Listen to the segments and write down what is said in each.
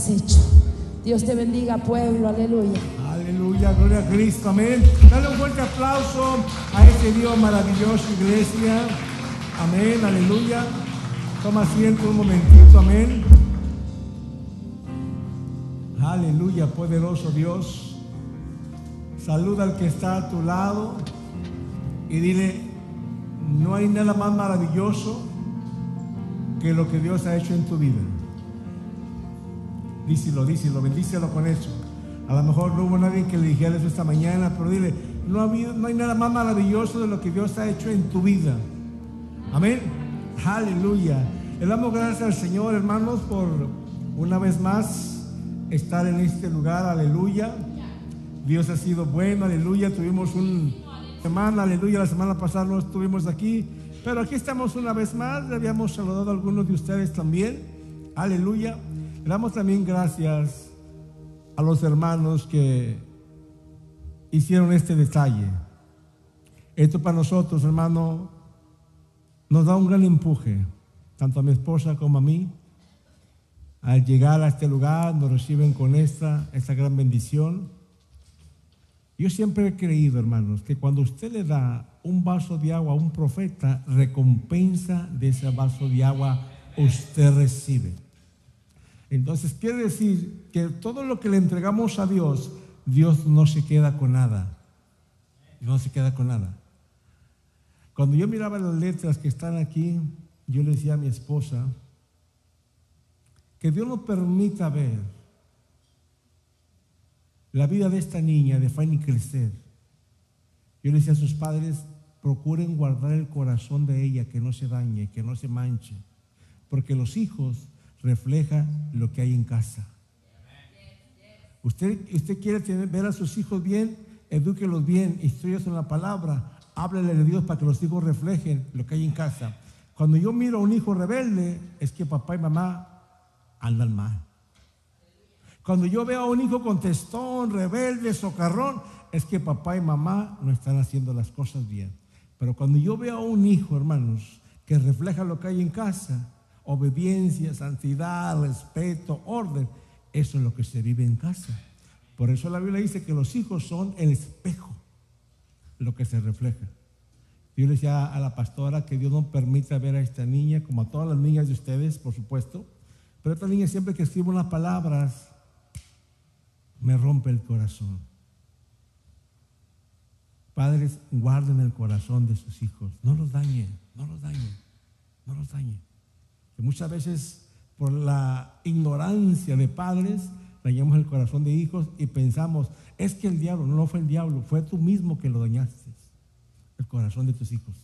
has hecho. Dios te bendiga, pueblo, aleluya. Aleluya, gloria a Cristo, amén. Dale un fuerte aplauso a este Dios maravilloso, iglesia. Amén, aleluya. Toma asiento un momentito, amén. Aleluya, poderoso Dios. Saluda al que está a tu lado y dile: no hay nada más maravilloso que lo que Dios ha hecho en tu vida. Díselo, bendícelo con eso. A lo mejor no hubo nadie que le dijera eso esta mañana, pero dile: no hay nada más maravilloso de lo que Dios ha hecho en tu vida. Amén. Aleluya. Le damos gracias al Señor, hermanos, por una vez más estar en este lugar. Aleluya. Dios ha sido bueno. Aleluya. Tuvimos una semana. Aleluya. La semana pasada no estuvimos aquí, pero aquí estamos una vez más. Le habíamos saludado a algunos de ustedes también. Aleluya. Le damos también gracias a los hermanos que hicieron este detalle. Esto para nosotros, hermano, nos da un gran empuje, tanto a mi esposa como a mí. Al llegar a este lugar nos reciben con esta gran bendición. Yo siempre he creído, hermanos, que cuando usted le da un vaso de agua a un profeta, recompensa de ese vaso de agua usted recibe. Entonces quiere decir que todo lo que le entregamos a Dios, Dios no se queda con nada. No se queda con nada. Cuando yo miraba las letras que están aquí, yo le decía a mi esposa que Dios nos permita ver la vida de esta niña, de Fanny, crecer. Yo le decía a sus padres: procuren guardar el corazón de ella, que no se dañe, que no se manche, porque los hijos refleja lo que hay en casa. Usted quiere ver a sus hijos bien, edúquelos bien, instrúyelos en la palabra, háblele de Dios para que los hijos reflejen lo que hay en casa. Cuando yo miro a un hijo rebelde, es que papá y mamá andan mal. Cuando yo veo a un hijo contestón, rebelde, socarrón, es que papá y mamá no están haciendo las cosas bien. Pero cuando yo veo a un hijo, hermanos, que refleja lo que hay en casa, obediencia, santidad, respeto, orden, eso es lo que se vive en casa. Por eso la Biblia dice que los hijos son el espejo, lo que se refleja. Yo le decía a la pastora que Dios nos permita ver a esta niña, como a todas las niñas de ustedes, por supuesto, pero esta niña, siempre que escribe unas palabras, me rompe el corazón. Padres, guarden el corazón de sus hijos, no los dañen, no los dañen, no los dañen. Que muchas veces, por la ignorancia de padres, dañamos el corazón de hijos y pensamos: es que el diablo. No fue el diablo, fue tú mismo que lo dañaste, el corazón de tus hijos.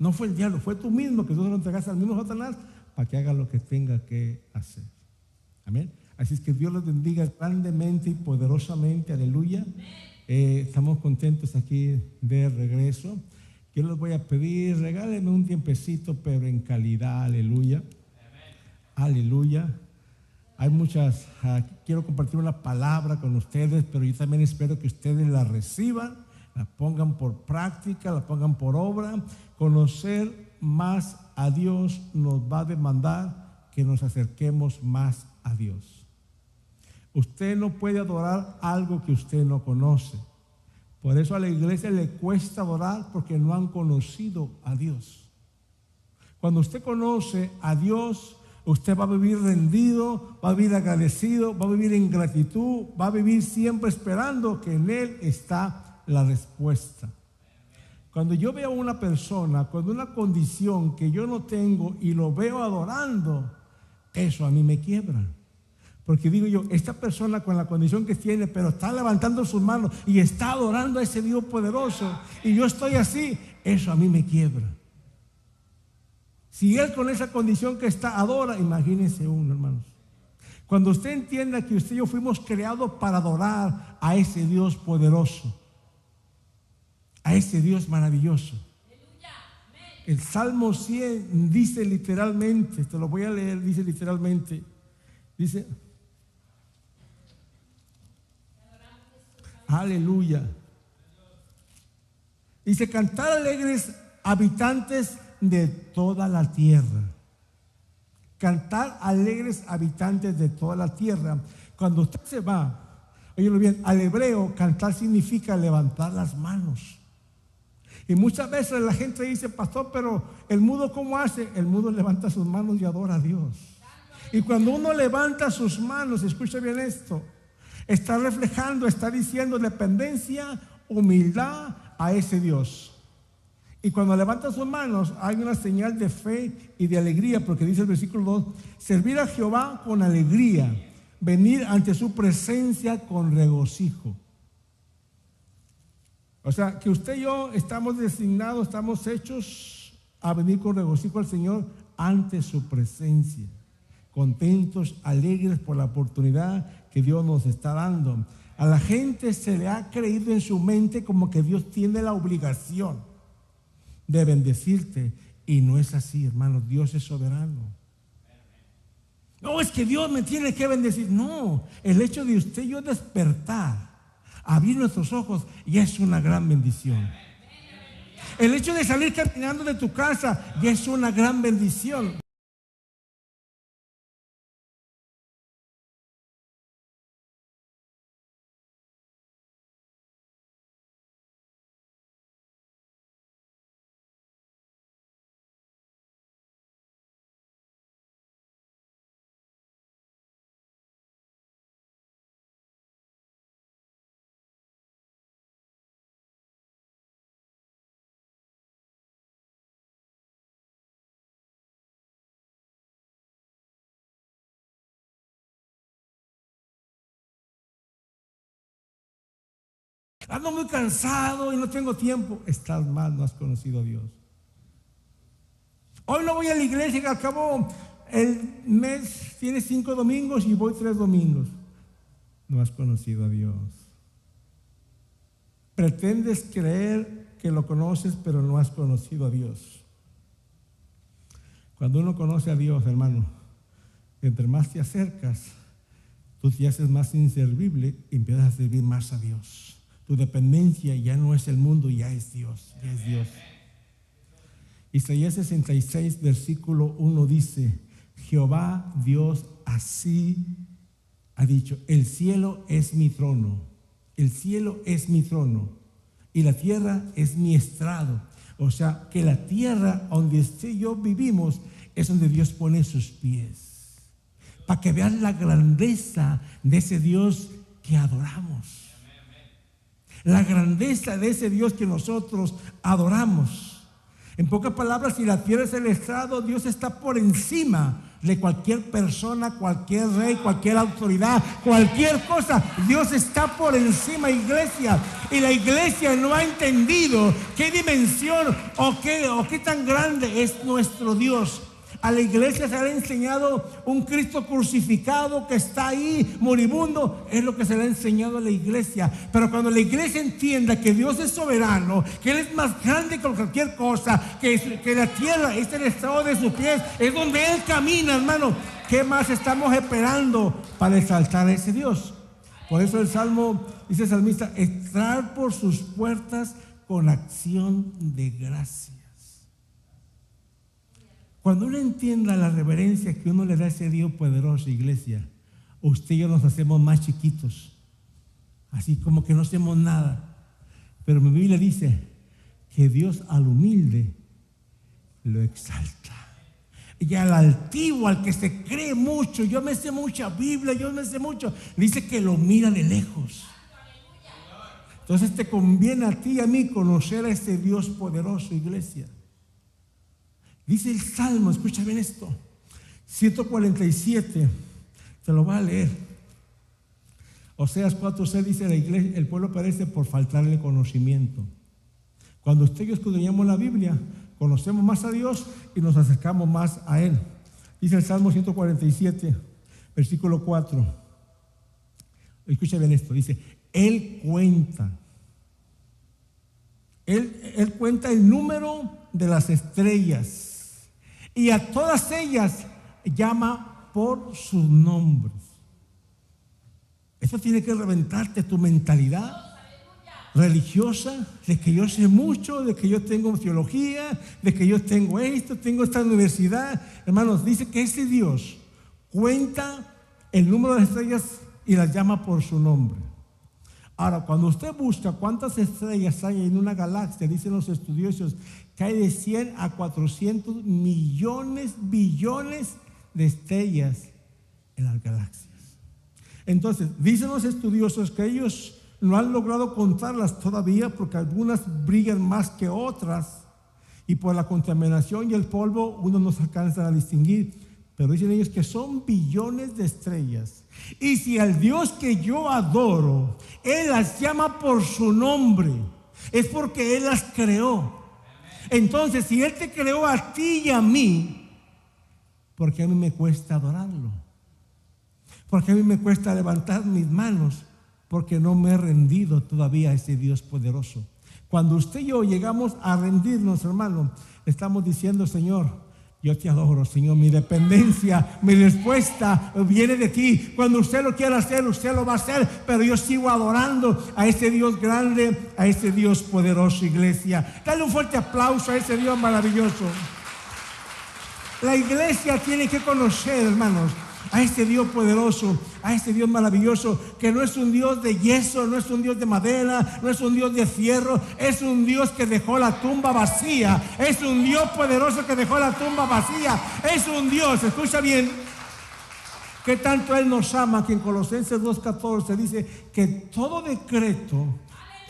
No fue el diablo, fue tú mismo, que tú se lo entregaste al mismo Satanás para que haga lo que tenga que hacer. Amén. Así es que Dios los bendiga grandemente y poderosamente. Aleluya. Estamos contentos aquí de regreso. Yo les voy a pedir, regálenme un tiempecito, pero en calidad. Aleluya. Aleluya. Hay muchas, quiero compartir una palabra con ustedes, pero yo también espero que ustedes la reciban, la pongan por práctica, la pongan por obra. Conocer más a Dios nos va a demandar que nos acerquemos más a Dios. Usted no puede adorar algo que usted no conoce. Por eso a la iglesia le cuesta adorar, porque no han conocido a Dios. Cuando usted conoce a Dios, usted va a vivir rendido, va a vivir agradecido, va a vivir en gratitud, va a vivir siempre esperando que en Él está la respuesta. Cuando yo veo a una persona con una condición que yo no tengo y lo veo adorando, eso a mí me quiebra. Porque digo yo, esta persona con la condición que tiene, pero está levantando sus manos y está adorando a ese Dios poderoso, y yo estoy así, eso a mí me quiebra. Si él con esa condición que está adora, imagínense uno, hermanos. Cuando usted entienda que usted y yo fuimos creados para adorar a ese Dios poderoso, a ese Dios maravilloso. El Salmo 100 dice literalmente, te lo voy a leer, dice literalmente, dice: aleluya. Dice: cantar alegres habitantes de toda la tierra. Cantar alegres habitantes de toda la tierra. Cuando usted se va, óyelo bien, al hebreo, cantar significa levantar las manos. Y muchas veces la gente dice, pastor, pero el mudo ¿cómo hace? El mudo levanta sus manos y adora a Dios. Y cuando uno levanta sus manos, escucha bien esto, está reflejando, está diciendo dependencia, humildad a ese Dios. Y cuando levanta sus manos hay una señal de fe y de alegría, porque dice el versículo 2, servir a Jehová con alegría, venir ante su presencia con regocijo. O sea, que usted y yo estamos designados, estamos hechos a venir con regocijo al Señor ante su presencia, contentos, alegres por la oportunidad que Dios nos está dando. A la gente se le ha creído en su mente como que Dios tiene la obligación de bendecirte, y no es así, hermanos. Dios es soberano. No, es que Dios me tiene que bendecir. No, el hecho de usted y yo despertar, abrir nuestros ojos, ya es una gran bendición. El hecho de salir caminando de tu casa ya es una gran bendición. Ando muy cansado y no tengo tiempo. Estás mal, no has conocido a Dios. Hoy no voy a la iglesia, que al cabo el mes tiene 5 domingos y voy 3 domingos. No has conocido a Dios. Pretendes creer que lo conoces, pero no has conocido a Dios. Cuando uno conoce a Dios, hermano, entre más te acercas, tú te haces más inservible y empiezas a servir más a Dios. Tu dependencia ya no es el mundo, ya es Dios, ya es Dios. Isaías 66, versículo 1 dice, Jehová Dios así ha dicho, el cielo es mi trono, el cielo es mi trono y la tierra es mi estrado. O sea, que la tierra donde usted y yo vivimos es donde Dios pone sus pies. Para que vean la grandeza de ese Dios que adoramos. La grandeza de ese Dios que nosotros adoramos. En pocas palabras, si la tierra es el estrado, Dios está por encima de cualquier persona, cualquier rey, cualquier autoridad, cualquier cosa. Dios está por encima, iglesia. Y la iglesia no ha entendido qué dimensión o qué tan grande es nuestro Dios. A la iglesia se le ha enseñado un Cristo crucificado que está ahí moribundo. Es lo que se le ha enseñado a la iglesia. Pero cuando la iglesia entienda que Dios es soberano, que Él es más grande que cualquier cosa, que la tierra es el estrado de sus pies, es donde Él camina, hermano, ¿qué más estamos esperando para exaltar a ese Dios? Por eso el Salmo, dice el salmista, entrar por sus puertas con acción de gracia. Cuando uno entienda la reverencia que uno le da a ese Dios poderoso, iglesia, usted y yo nos hacemos más chiquitos, así como que no hacemos nada. Pero mi Biblia dice que Dios al humilde lo exalta, y al altivo, al que se cree mucho, yo me sé mucha Biblia, yo me sé mucho, dice que lo mira de lejos. Entonces te conviene a ti y a mí conocer a ese Dios poderoso, iglesia. Dice el Salmo, escucha bien esto, 147, te lo voy a leer. Oseas 4:6 dice, la iglesia, el pueblo perece por faltarle conocimiento. Cuando usted y yo escudriñamos la Biblia, conocemos más a Dios y nos acercamos más a Él. Dice el Salmo 147, versículo 4. Escucha bien esto, dice, Él cuenta el número de las estrellas y a todas ellas llama por sus nombres. Eso tiene que reventarte tu mentalidad. religiosa, de que yo sé mucho, de que yo tengo teología, de que yo tengo esto, tengo esta universidad. Hermanos, dice que ese Dios cuenta el número de estrellas y las llama por su nombre. Ahora, cuando usted busca cuántas estrellas hay en una galaxia, dicen los estudiosos que hay de 100 a 400 millones, billones de estrellas en las galaxias. Entonces, dicen los estudiosos que ellos no han logrado contarlas todavía porque algunas brillan más que otras y por la contaminación y el polvo uno no se alcanza a distinguir. Pero dicen ellos que son billones de estrellas. Y si al Dios que yo adoro, Él las llama por su nombre, es porque Él las creó. Entonces, si Él te creó a ti y a mí, ¿por qué a mí me cuesta adorarlo? Porque a mí me cuesta levantar mis manos, porque no me he rendido todavía a ese Dios poderoso. Cuando usted y yo llegamos a rendirnos, hermano, estamos diciendo: Señor, yo te adoro, Señor, mi dependencia, mi respuesta viene de ti. Cuando usted lo quiera hacer, usted lo va a hacer, pero yo sigo adorando a ese Dios grande, a ese Dios poderoso, iglesia. Dale un fuerte aplauso a ese Dios maravilloso. La iglesia tiene que conocer, hermanos, a este Dios poderoso, a este Dios maravilloso, que no es un Dios de yeso, no es un Dios de madera, no es un Dios de fierro, es un Dios que dejó la tumba vacía, es un Dios poderoso que dejó la tumba vacía, es un Dios, escucha bien, que tanto Él nos ama, que en Colosenses 2:14 dice que todo decreto,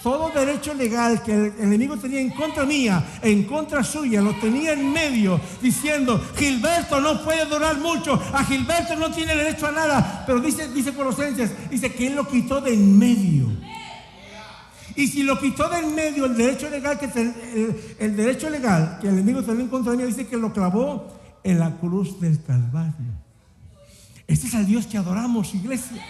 todo derecho legal que el enemigo tenía en contra mía, en contra suya, lo tenía en medio, diciendo: Gilberto no puede durar mucho, a Gilberto no tiene derecho a nada. Pero dice Colosenses, dice que Él lo quitó de en medio. Y si lo quitó de en medio, el derecho legal el derecho legal que el enemigo tenía en contra mía, dice que lo clavó en la cruz del Calvario. Este es el Dios que adoramos, iglesia.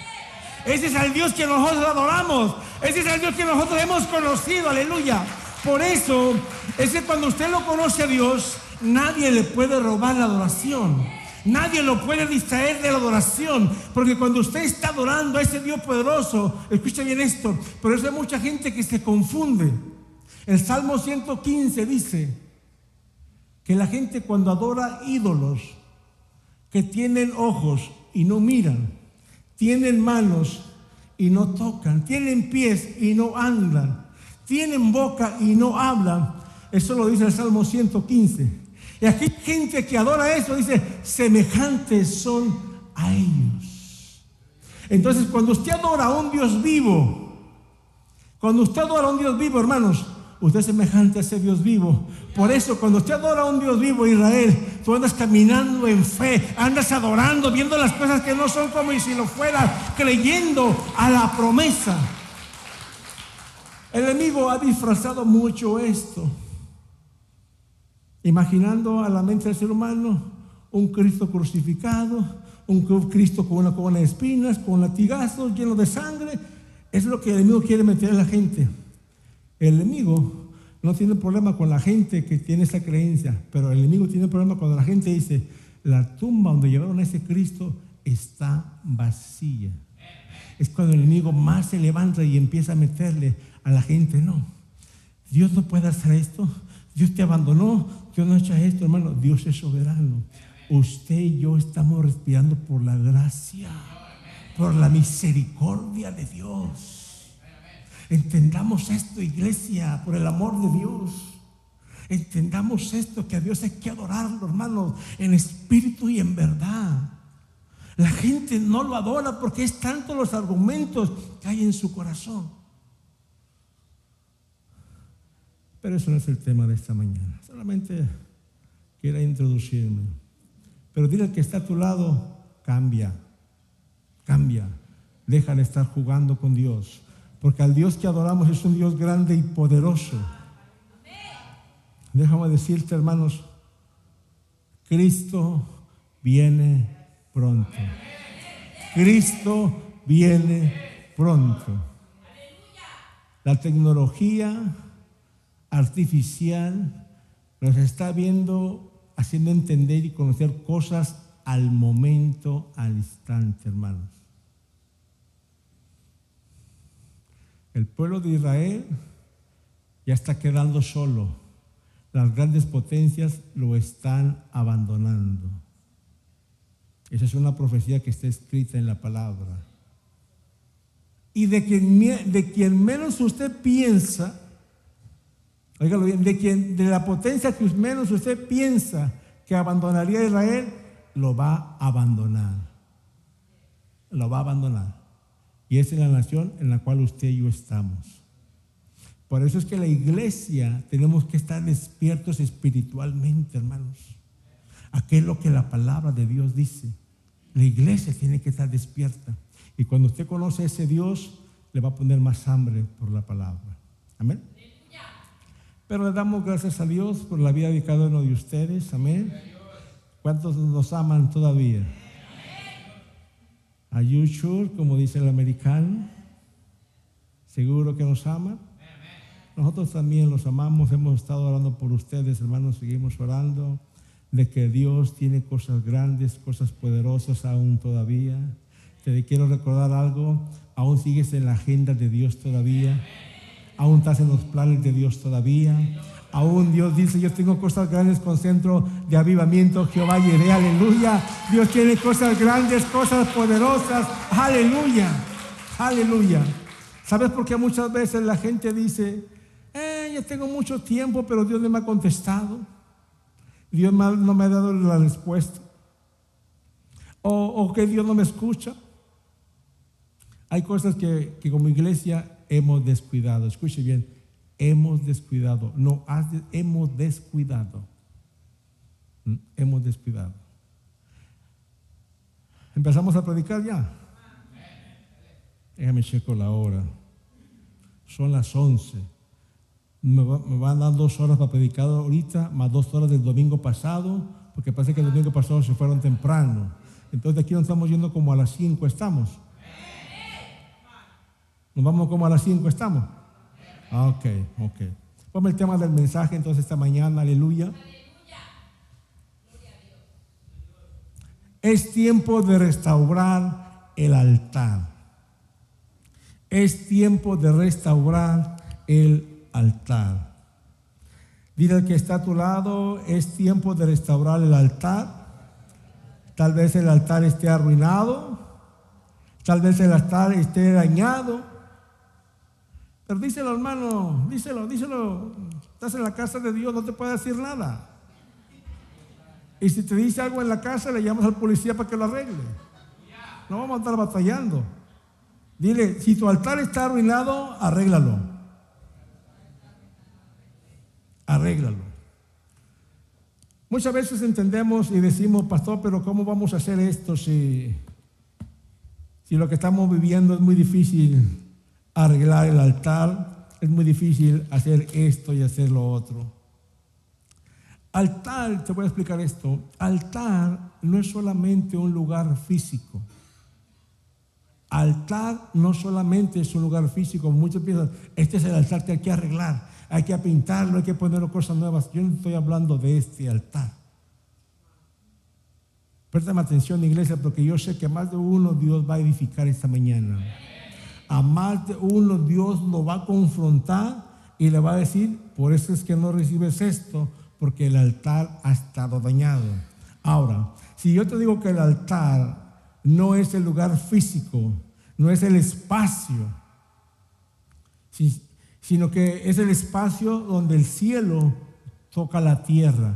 Ese es el Dios que nosotros adoramos. Ese es el Dios que nosotros hemos conocido, aleluya. Por eso es que cuando usted lo conoce a Dios, nadie le puede robar la adoración. Nadie lo puede distraer de la adoración. Porque cuando usted está adorando a ese Dios poderoso, escucha bien esto, por eso hay mucha gente que se confunde. El Salmo 115 dice que la gente cuando adora ídolos que tienen ojos y no miran, tienen manos y no tocan, tienen pies y no andan, tienen boca y no hablan. Eso lo dice el Salmo 115. Y aquí hay gente que adora eso, dice: semejantes son a ellos. Entonces, cuando usted adora a un Dios vivo, hermanos, usted es semejante a ese Dios vivo. Por eso, cuando usted adora a un Dios vivo, Israel, tú andas caminando en fe, andas adorando, viendo las cosas que no son como si lo fueran, creyendo a la promesa. El enemigo ha disfrazado mucho esto, imaginando a la mente del ser humano un Cristo crucificado, un Cristo con una corona de espinas, con latigazos, lleno de sangre. Es lo que el enemigo quiere meter a la gente. El enemigo no tiene problema con la gente que tiene esa creencia, pero el enemigo tiene problema cuando la gente dice: la tumba donde llevaron a ese Cristo está vacía. Es cuando el enemigo más se levanta y empieza a meterle a la gente: no, Dios no puede hacer esto, Dios te abandonó, Dios no ha hecho esto. Hermano, Dios es soberano. Usted y yo estamos respirando por la gracia, por la misericordia de Dios. Entendamos esto, iglesia, por el amor de Dios. Entendamos esto, que a Dios hay que adorarlo, hermanos, en espíritu y en verdad. La gente no lo adora porque es tanto los argumentos que hay en su corazón. Pero eso no es el tema de esta mañana. Solamente quiero introducirme. Pero dile al que está a tu lado: cambia, cambia. Deja de estar jugando con Dios. Porque al Dios que adoramos es un Dios grande y poderoso. Déjame decirte, hermanos, Cristo viene pronto. Cristo viene pronto. La tecnología artificial nos está haciendo entender y conocer cosas al momento, al instante, hermanos. El pueblo de Israel ya está quedando solo. Las grandes potencias lo están abandonando. Esa es una profecía que está escrita en la palabra. Y de quien menos usted piensa, óigalo bien, de la potencia que menos usted piensa que abandonaría a Israel, lo va a abandonar. Lo va a abandonar. Y esa es la nación en la cual usted y yo estamos. Por eso es que la iglesia tenemos que estar despiertos espiritualmente, hermanos. Aquí es lo que la palabra de Dios dice. La iglesia tiene que estar despierta. Y cuando usted conoce a ese Dios, le va a poner más hambre por la palabra. Amén. Pero le damos gracias a Dios por la vida de cada uno de ustedes. Amén. ¿Cuántos nos aman todavía? Are you sure, como dice el americano? ¿Seguro que nos ama? Nosotros también los amamos, hemos estado orando por ustedes, hermanos, seguimos orando de que Dios tiene cosas grandes, cosas poderosas aún todavía. Te quiero recordar algo, aún sigues en la agenda de Dios todavía, aún estás en los planes de Dios todavía. Aún Dios dice, yo tengo cosas grandes con Centro de Avivamiento Jehová Jireh, aleluya. Dios tiene cosas grandes, cosas poderosas, aleluya, aleluya. ¿Sabes por qué muchas veces la gente dice, ya tengo mucho tiempo, pero Dios no me ha contestado? Dios no me ha dado la respuesta. O que Dios no me escucha. Hay cosas que como iglesia hemos descuidado. Escuche bien, hemos descuidado. Hemos descuidado. Hemos descuidado. ¿Empezamos a predicar ya? Déjame checo la hora. Son las 11. Me van a dar 2 horas para predicar ahorita, más 2 horas del domingo pasado, porque parece que el domingo pasado se fueron temprano. Entonces de aquí nos estamos yendo como a las 5 estamos. Nos vamos como a las 5 estamos. Ok. Ponme el tema del mensaje entonces esta mañana, aleluya. Es tiempo de restaurar el altar. Es tiempo de restaurar el altar. Dile al que está a tu lado, es tiempo de restaurar el altar. Tal vez el altar esté arruinado, tal vez el altar esté dañado, pero díselo, hermano, díselo. Estás en la casa de Dios, no te puede decir nada. Y si te dice algo en la casa, le llamas al policía para que lo arregle. No vamos a estar batallando. Dile, si tu altar está arruinado, arréglalo. Muchas veces entendemos y decimos, pastor, pero ¿cómo vamos a hacer esto si lo que estamos viviendo es muy difícil arreglar el altar, es muy difícil hacer esto y hacer lo otro? Altar, te voy a explicar esto, altar no es solamente un lugar físico. Altar no solamente es un lugar físico. Muchos piensan, este es el altar que hay que arreglar, hay que pintarlo, hay que ponerle cosas nuevas. Yo no estoy hablando de este altar. Préstame atención, iglesia, porque yo sé que más de uno Dios va a edificar esta mañana. A más de uno Dios lo va a confrontar y le va a decir, por eso es que no recibes esto, porque el altar ha estado dañado. Ahora, si yo te digo que el altar no es el lugar físico, no es el espacio, sino que es el espacio donde el cielo toca la tierra.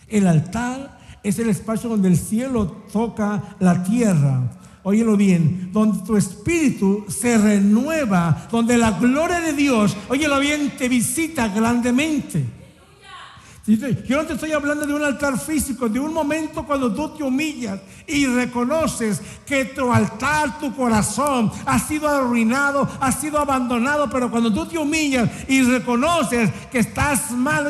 El altar es el espacio donde el cielo toca la tierra. Óyelo bien, donde tu espíritu se renueva, donde la gloria de Dios, óyelo bien, te visita grandemente. Yo no te estoy hablando de un altar físico, de un momento cuando tú te humillas y reconoces que tu altar, tu corazón ha sido arruinado, ha sido abandonado, pero cuando tú te humillas y reconoces que estás mal,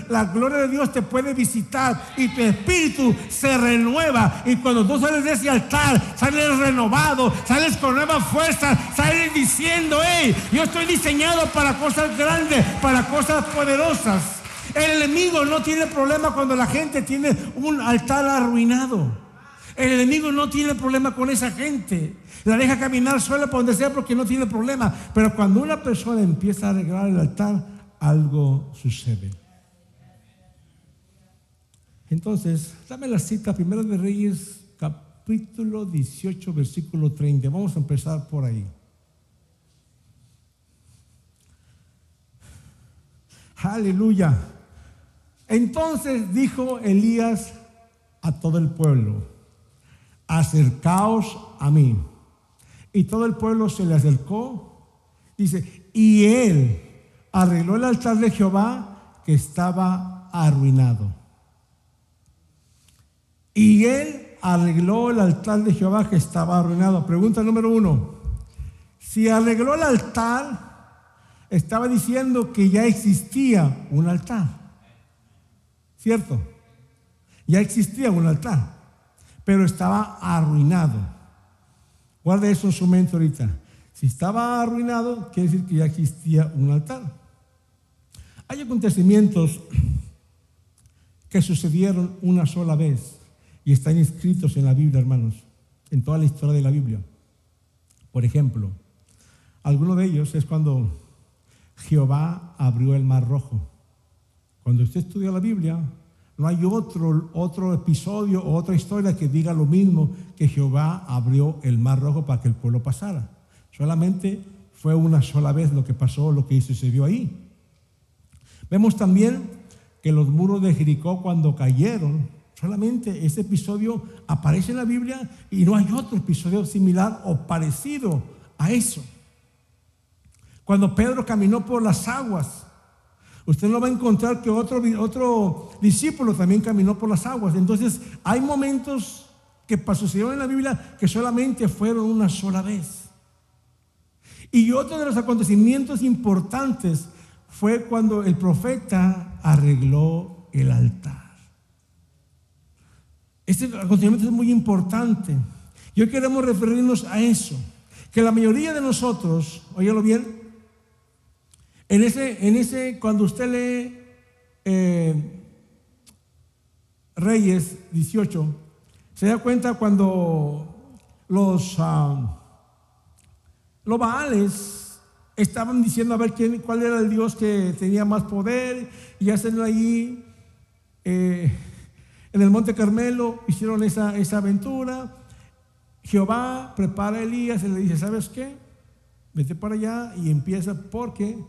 la gloria de Dios te puede visitar y tu espíritu se renueva, y cuando tú sales de ese altar, sales renovado, sales con nuevas fuerzas, sales diciendo, hey, yo estoy diseñado para cosas grandes, para cosas poderosas. El enemigo no tiene problema cuando la gente tiene un altar arruinado. El enemigo no tiene problema con esa gente. La deja caminar sola por donde sea porque no tiene problema. Pero cuando una persona empieza a arreglar el altar, algo sucede. Entonces, dame la cita, Primera de Reyes, capítulo 18, versículo 30. Vamos a empezar por ahí. Aleluya. Entonces dijo Elías a todo el pueblo: acercaos a mí. Y todo el pueblo se le acercó. Dice, y él arregló el altar de Jehová que estaba arruinado. Y él arregló el altar de Jehová que estaba arruinado. Pregunta número 1. Si arregló el altar, estaba diciendo que ya existía un altar. ¿Cierto? Ya existía un altar, pero estaba arruinado. Guarde eso en su mente ahorita. Si estaba arruinado, quiere decir que ya existía un altar. Hay acontecimientos que sucedieron una sola vez y están inscritos en la Biblia, hermanos, en toda la historia de la Biblia. Por ejemplo, alguno de ellos es cuando Jehová abrió el Mar Rojo. Cuando usted estudia la Biblia, no hay otro episodio o otra historia que diga lo mismo, que Jehová abrió el Mar Rojo para que el pueblo pasara. Solamente fue una sola vez lo que pasó, lo que sucedió ahí. Vemos también que los muros de Jericó, cuando cayeron, solamente ese episodio aparece en la Biblia y no hay otro episodio similar o parecido a eso. Cuando Pedro caminó por las aguas, usted no va a encontrar que otro discípulo también caminó por las aguas. Entonces hay momentos que sucedieron en la Biblia que solamente fueron una sola vez. Y otro de los acontecimientos importantes fue cuando el profeta arregló el altar. Este acontecimiento es muy importante. Y hoy queremos referirnos a eso, que la mayoría de nosotros, óyalo bien, cuando usted lee Reyes 18, se da cuenta cuando los Baales estaban diciendo a ver cuál era el Dios que tenía más poder, y hacen ahí en el Monte Carmelo, hicieron esa aventura. Jehová prepara a Elías y le dice, ¿sabes qué? Vete para allá y empieza, porque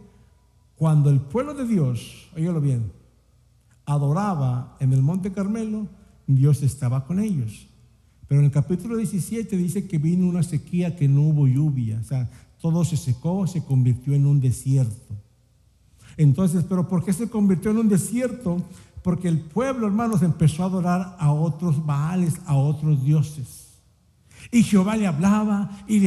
cuando el pueblo de Dios, óigalo bien, adoraba en el Monte Carmelo, Dios estaba con ellos. Pero en el capítulo 17 dice que vino una sequía, que no hubo lluvia. O sea, todo se secó, se convirtió en un desierto. Entonces, ¿pero por qué se convirtió en un desierto? Porque el pueblo, hermanos, empezó a adorar a otros Baales, a otros dioses. Y Jehová le hablaba y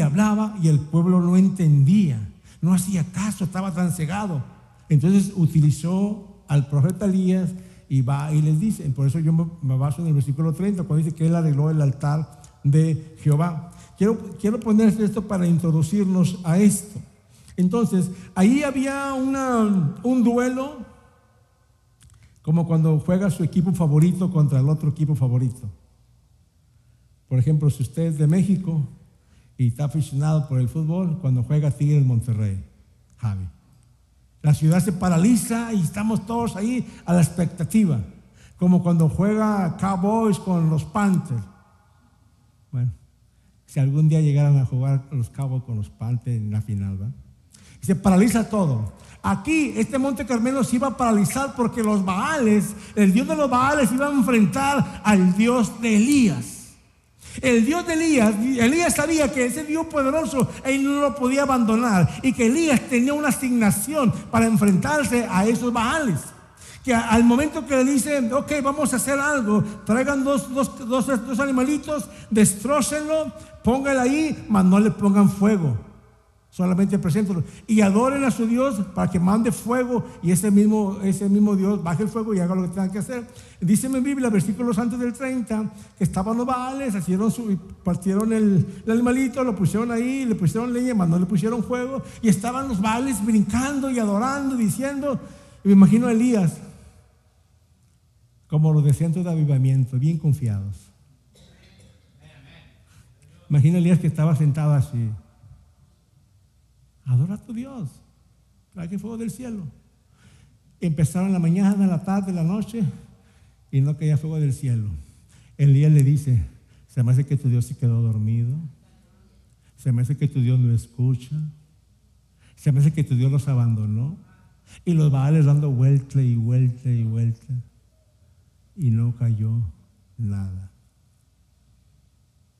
el pueblo no entendía, no hacía caso, estaba tan cegado. Entonces utilizó al profeta Elías y va y les dice, por eso yo me baso en el versículo 30, cuando dice que él arregló el altar de Jehová. Quiero poner esto para introducirnos a esto. Entonces, ahí había un duelo, como cuando juega su equipo favorito contra el otro equipo favorito. Por ejemplo, si usted es de México y está aficionado por el fútbol, cuando juega Tigres Monterrey, Javi, la ciudad se paraliza y estamos todos ahí a la expectativa, como cuando juega Cowboys con los Panthers. Bueno, si algún día llegaran a jugar los Cowboys con los Panthers en la final, ¿verdad? Y se paraliza todo. Aquí, este Monte Carmelo se iba a paralizar porque los Baales, el Dios de los Baales, iba a enfrentar al Dios de Elías. El Dios de Elías sabía que ese Dios poderoso él no lo podía abandonar, y que Elías tenía una asignación para enfrentarse a esos Baales. Que al momento que le dicen, ok, vamos a hacer algo, traigan dos animalitos, destrócenlo, pónganlo ahí, mas no le pongan fuego, solamente preséntelo y adoren a su Dios para que mande fuego, y ese mismo Dios baje el fuego y haga lo que tenga que hacer. Dice en mi Biblia, versículos antes del 30, que estaban los Baales, partieron el animalito, lo pusieron ahí, le pusieron leña, mas no le pusieron fuego, y estaban los Baales brincando y adorando, diciendo, y me imagino a Elías como los de centros de avivamiento, bien confiados. Imagina a Elías que estaba sentado así. Adora a tu Dios. Trae que fuego del cielo. Empezaron la mañana, la tarde, la noche y no caía fuego del cielo. Elías le dice: se me hace que tu Dios se quedó dormido. Se me hace que tu Dios no escucha. Se me hace que tu Dios los abandonó. Y los Baales dando vuelta y vuelta y vuelta. Y no cayó nada.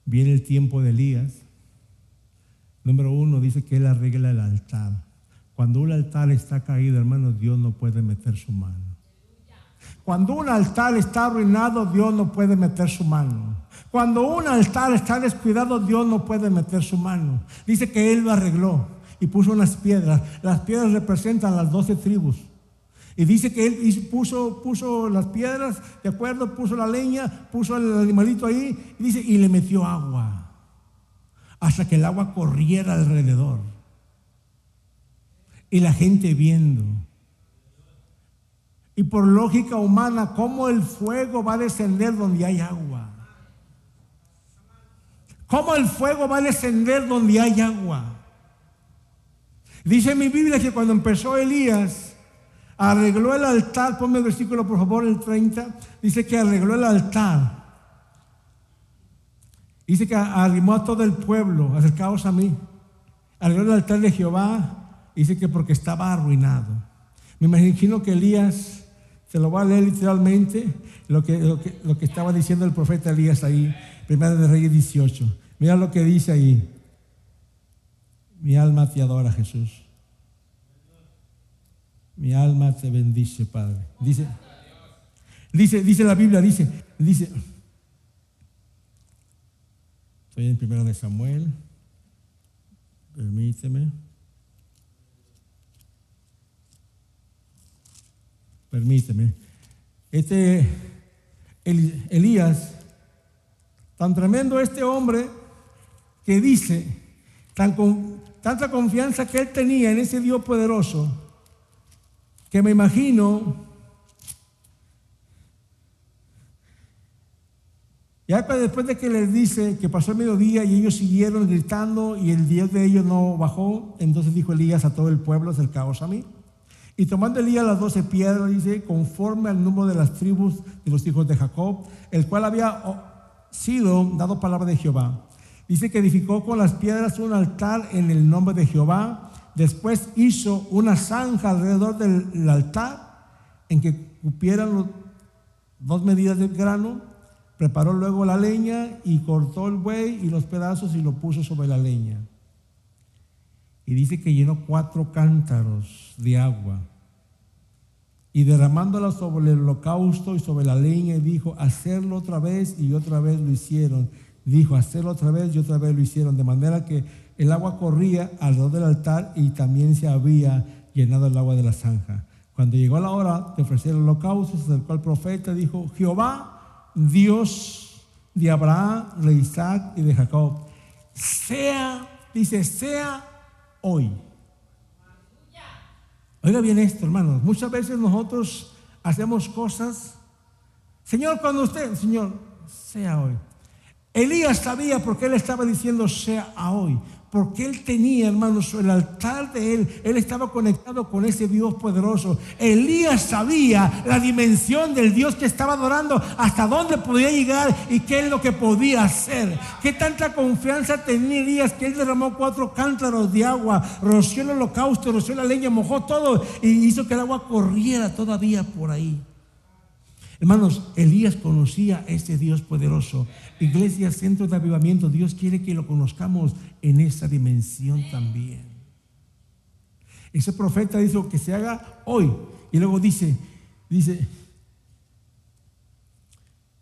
Viene el tiempo de Elías. Número 1, dice que él arregla el altar. Cuando un altar está caído, hermanos, Dios no puede meter su mano. Cuando un altar está arruinado, Dios no puede meter su mano. Cuando un altar está descuidado, Dios no puede meter su mano. Dice que él lo arregló y puso unas piedras. Las piedras representan las 12 tribus. Y dice que él puso las piedras, de acuerdo, puso la leña, puso el animalito ahí, y dice, y le metió agua, hasta que el agua corriera alrededor. Y la gente viendo. Y por lógica humana, ¿cómo el fuego va a descender donde hay agua? ¿Cómo el fuego va a descender donde hay agua? Dice mi Biblia que cuando empezó Elías, arregló el altar. Ponme el versículo por favor, el 30. Dice que arregló el altar. Dice que arrimó a todo el pueblo: acercaos a mí. Arregló el altar de Jehová. Dice que porque estaba arruinado. Me imagino que Elías, se lo voy a leer literalmente, lo que estaba diciendo el profeta Elías ahí, Primera de Reyes 18. Mira lo que dice ahí: mi alma te adora, Jesús. Mi alma te bendice, Padre. Dice la Biblia, dice, estoy en Primera de Samuel, permíteme. Elías, tan tremendo este hombre, que dice, tanta confianza que él tenía en ese Dios poderoso, que me imagino, ya después de que les dice que pasó el mediodía y ellos siguieron gritando y el Dios de ellos no bajó, entonces dijo Elías a todo el pueblo: acercaos a mí. Y tomando Elías las 12 piedras, dice, conforme al número de las tribus de los hijos de Jacob, el cual había sido dado palabra de Jehová. Dice que edificó con las piedras un altar en el nombre de Jehová. Después hizo una zanja alrededor del altar en que cupieran 2 medidas de grano. Preparó luego la leña y cortó el buey y los pedazos y lo puso sobre la leña. Y dice que llenó 4 cántaros de agua y derramándola sobre el holocausto y sobre la leña, y dijo: hacerlo otra vez, y otra vez lo hicieron. Dijo: hacerlo otra vez, y otra vez lo hicieron, de manera que el agua corría alrededor del altar y también se había llenado el agua de la zanja. Cuando llegó la hora de ofrecer el holocausto, se acercó al profeta y dijo: Jehová, Dios de Abraham, de Isaac y de Jacob, sea hoy. Oiga bien esto, hermanos. Muchas veces nosotros hacemos cosas: Señor, cuando usted, Señor, sea hoy. Elías sabía por qué él estaba diciendo sea hoy, porque él tenía, hermanos, el altar de él estaba conectado con ese Dios poderoso. Elías sabía la dimensión del Dios que estaba adorando, hasta dónde podía llegar y qué es lo que podía hacer. Qué tanta confianza tenía Elías que él derramó 4 cántaros de agua, roció el holocausto, roció la leña, mojó todo y hizo que el agua corriera todavía por ahí. Hermanos, Elías conocía a ese Dios poderoso. Iglesia, Centro de Avivamiento, Dios quiere que lo conozcamos en esa dimensión también. Ese profeta dijo que se haga hoy. Y luego dice,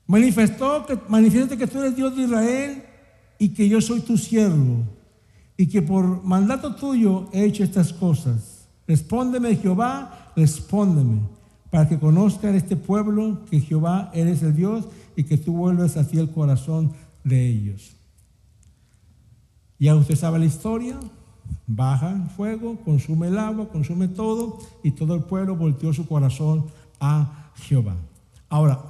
manifiéstate que tú eres Dios de Israel y que yo soy tu siervo y que por mandato tuyo he hecho estas cosas. Respóndeme, Jehová, respóndeme, para que conozcan este pueblo que Jehová eres el Dios y que tú vuelves hacia el corazón de ellos. Ya usted sabe la historia. Baja el fuego, consume el agua, consume todo, y todo el pueblo volteó su corazón a Jehová. Ahora,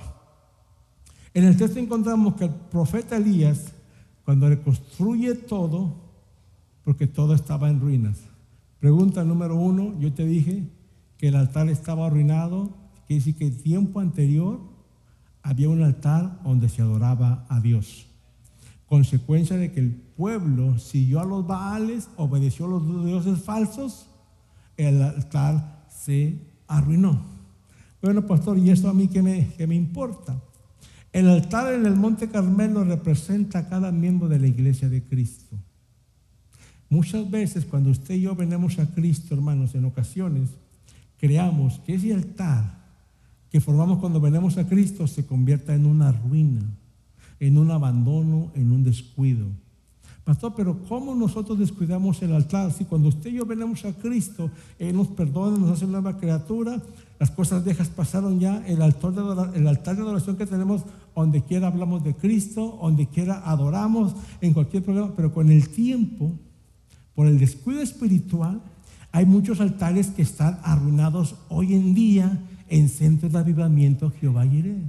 en el texto encontramos que el profeta Elías cuando reconstruye todo, porque todo estaba en ruinas. Pregunta número 1, yo te dije que el altar estaba arruinado, quiere decir que el tiempo anterior había un altar donde se adoraba a Dios. Consecuencia de que el pueblo siguió a los Baales, obedeció a los dioses falsos, el altar se arruinó. Bueno, pastor, ¿y esto a mí qué me importa? El altar en el Monte Carmelo representa a cada miembro de la iglesia de Cristo. Muchas veces cuando usted y yo venimos a Cristo, hermanos, en ocasiones, creamos que ese altar que formamos cuando venimos a Cristo se convierta en una ruina, en un abandono, en un descuido. Pastor, pero ¿cómo nosotros descuidamos el altar? Si cuando usted y yo venimos a Cristo, Él nos perdona, nos hace nueva criatura, las cosas viejas pasaron ya, el altar de adoración que tenemos, donde quiera hablamos de Cristo, donde quiera adoramos, en cualquier programa, pero con el tiempo, por el descuido espiritual, hay muchos altares que están arruinados hoy en día en centros de avivamiento Jehová Jireh.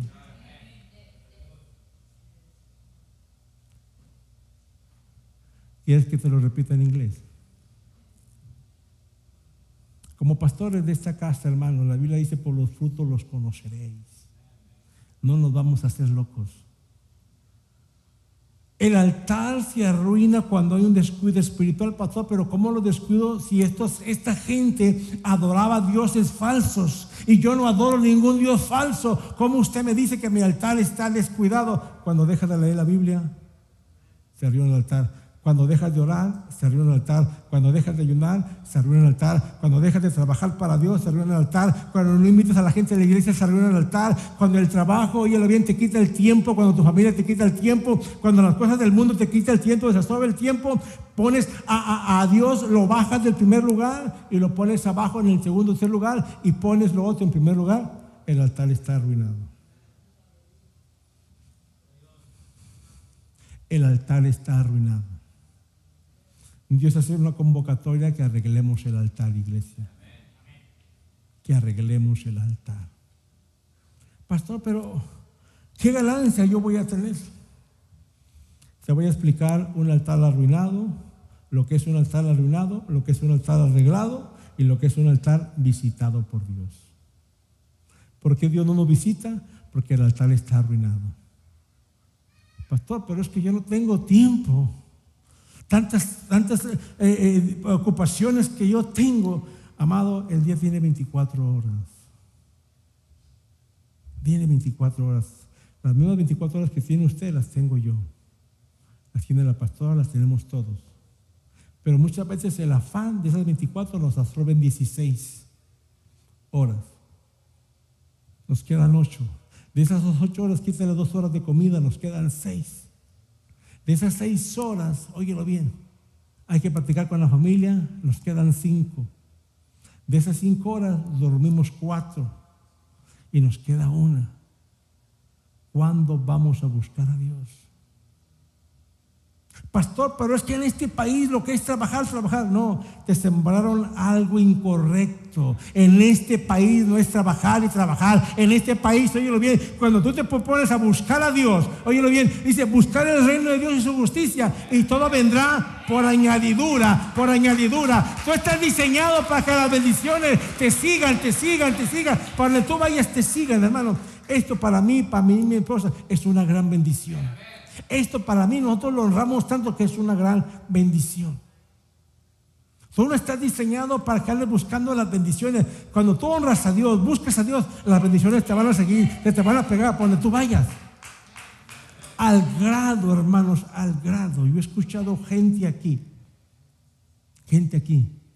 ¿Quieres que te lo repita en inglés? Como pastores de esta casa, hermanos, la Biblia dice: por los frutos los conoceréis. No nos vamos a hacer locos. El altar se arruina cuando hay un descuido espiritual, pastor, pero ¿cómo lo descuido si esta gente adoraba dioses falsos y yo no adoro ningún dios falso? ¿Cómo usted me dice que mi altar está descuidado? Cuando dejas de leer la Biblia, se arruina el altar. Cuando dejas de orar, se arruina el altar. Cuando dejas de ayunar, se arruina el altar. Cuando dejas de trabajar para Dios, se arruina el altar. Cuando no invitas a la gente a la iglesia, se arruina el altar. Cuando el trabajo, oye, bien, te quita el tiempo. Cuando tu familia te quita el tiempo. Cuando las cosas del mundo te quita el tiempo, desabsorbe el tiempo. Pones a Dios, lo bajas del primer lugar y lo pones abajo en el segundo o tercer lugar y pones lo otro en primer lugar. El altar está arruinado. El altar está arruinado. Dios hace una convocatoria que arreglemos el altar, iglesia. Que arreglemos el altar. Pastor, pero ¿qué ganancia yo voy a tener? Te voy a explicar un altar arruinado, lo que es un altar arruinado, lo que es un altar arreglado y lo que es un altar visitado por Dios. ¿Por qué Dios no nos visita? Porque el altar está arruinado. Pastor, pero es que yo no tengo tiempo. Tantas ocupaciones que yo tengo. Amado, el día tiene 24 horas. Tiene 24 horas. Las mismas 24 horas que tiene usted las tengo yo. Las tiene la pastora, las tenemos todos. Pero muchas veces el afán de esas 24 nos absorben 16 horas. Nos quedan 8. De esas 8 horas, quítale 2 horas de comida, nos quedan 6. De esas 6 horas, óyelo bien, hay que practicar con la familia, nos quedan 5. De esas 5 horas, dormimos 4 y nos queda 1. ¿Cuándo vamos a buscar a Dios? Pastor, pero es que en este país lo que es trabajar. No, te sembraron algo incorrecto. En este país no es trabajar y trabajar. En este país, óyelo bien, cuando tú te propones a buscar a Dios, óyelo bien, dice buscar el reino de Dios y su justicia, y todo vendrá por añadidura, por añadidura. Tú estás diseñado para que las bendiciones te sigan, para donde tú vayas te sigan, hermano. Esto para mí y mi esposa es una gran bendición. Esto para mí, nosotros lo honramos tanto que es una gran bendición. Tú no estás diseñado para que andes buscando las bendiciones. Cuando tú honras a Dios, buscas a Dios, las bendiciones te van a seguir, te van a pegar por donde tú vayas. Al grado, hermanos, al grado. Yo he escuchado gente aquí,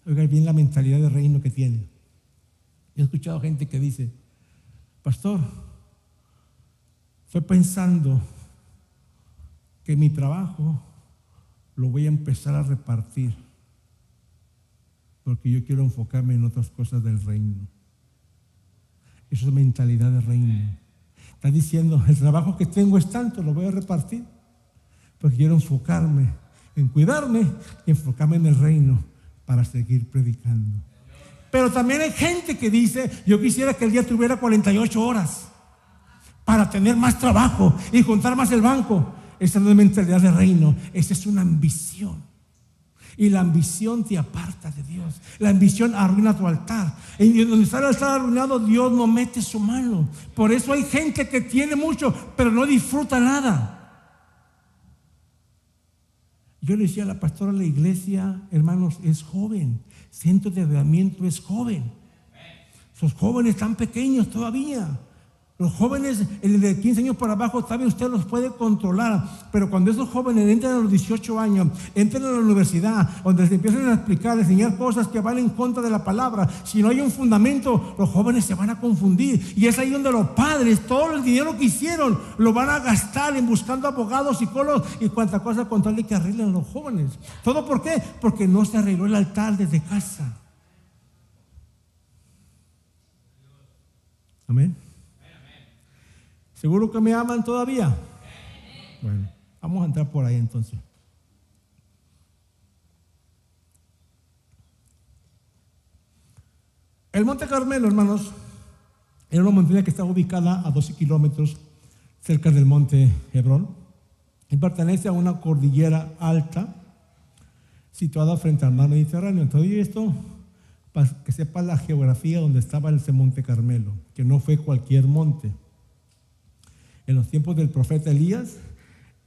oiga bien la mentalidad de reino que tiene. Yo he escuchado gente que dice: pastor, estoy pensando que mi trabajo lo voy a empezar a repartir porque yo quiero enfocarme en otras cosas del reino. Eso es mentalidad de reino. Está diciendo: el trabajo que tengo es tanto, lo voy a repartir porque quiero enfocarme en cuidarme y enfocarme en el reino para seguir predicando. Pero también hay gente que dice: yo quisiera que el día tuviera 48 horas para tener más trabajo y juntar más el banco. esa no es mentalidad de reino, esa es una ambición. Y la ambición te aparta de Dios. La ambición arruina tu altar. Y donde está el altar arruinado, Dios no mete su mano. Por eso hay gente que tiene mucho, pero no disfruta nada. Yo le decía a la pastora de la iglesia, hermanos, es joven. Centro de avivamiento es joven. Esos jóvenes están pequeños todavía. Los jóvenes, el de 15 años para abajo, también usted los puede controlar. Pero cuando esos jóvenes entran a los 18 años, entran a la universidad, donde les empiezan a explicar, a enseñar cosas que van en contra de la palabra, si no hay un fundamento, los jóvenes se van a confundir. Y es ahí donde los padres, todo el dinero que hicieron, lo van a gastar en buscando abogados, psicólogos y cuanta cosa con tal de que arreglen a los jóvenes. ¿Todo por qué? Porque no se arregló el altar desde casa. Amén. ¿Seguro que me aman todavía? Bueno, vamos a entrar por ahí entonces. El Monte Carmelo, hermanos, era una montaña que estaba ubicada a 12 kilómetros cerca del Monte Hebrón y pertenece a una cordillera alta situada frente al mar Mediterráneo. Entonces, esto, para que sepa la geografía donde estaba ese Monte Carmelo, que no fue cualquier monte. En los tiempos del profeta Elías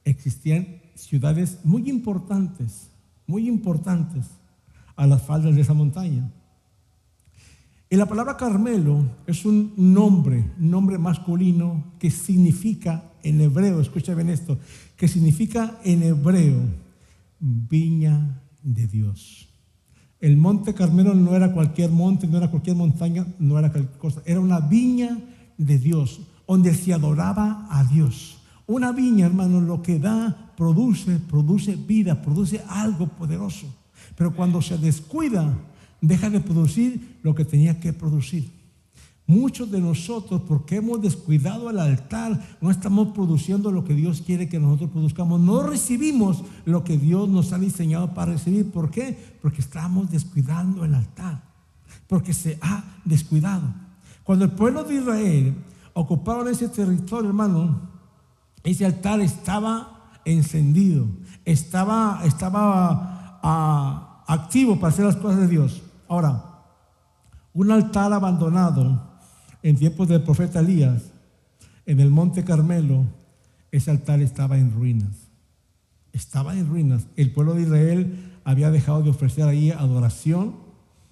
existían ciudades muy importantes a las faldas de esa montaña. Y la palabra Carmelo es un nombre masculino que significa en hebreo, escucha bien esto, que significa en hebreo viña de Dios. El Monte Carmelo no era cualquier monte, no era cualquier montaña, no era cualquier cosa, era una viña de Dios, donde se adoraba a Dios. Una viña, hermano, lo que da, produce vida, produce algo poderoso. Pero cuando se descuida, deja de producir lo que tenía que producir. Muchos de nosotros, porque hemos descuidado el altar, no estamos produciendo lo que Dios quiere que nosotros produzcamos. No recibimos lo que Dios nos ha diseñado para recibir. ¿Por qué? Porque estamos descuidando el altar. Porque se ha descuidado. Cuando el pueblo de Israel ocuparon ese territorio, hermano, ese altar estaba encendido, estaba activo para hacer las cosas de Dios. Ahora, un altar abandonado en tiempos del profeta Elías, en el Monte Carmelo, ese altar estaba en ruinas. Estaba en ruinas. El pueblo de Israel había dejado de ofrecer ahí adoración,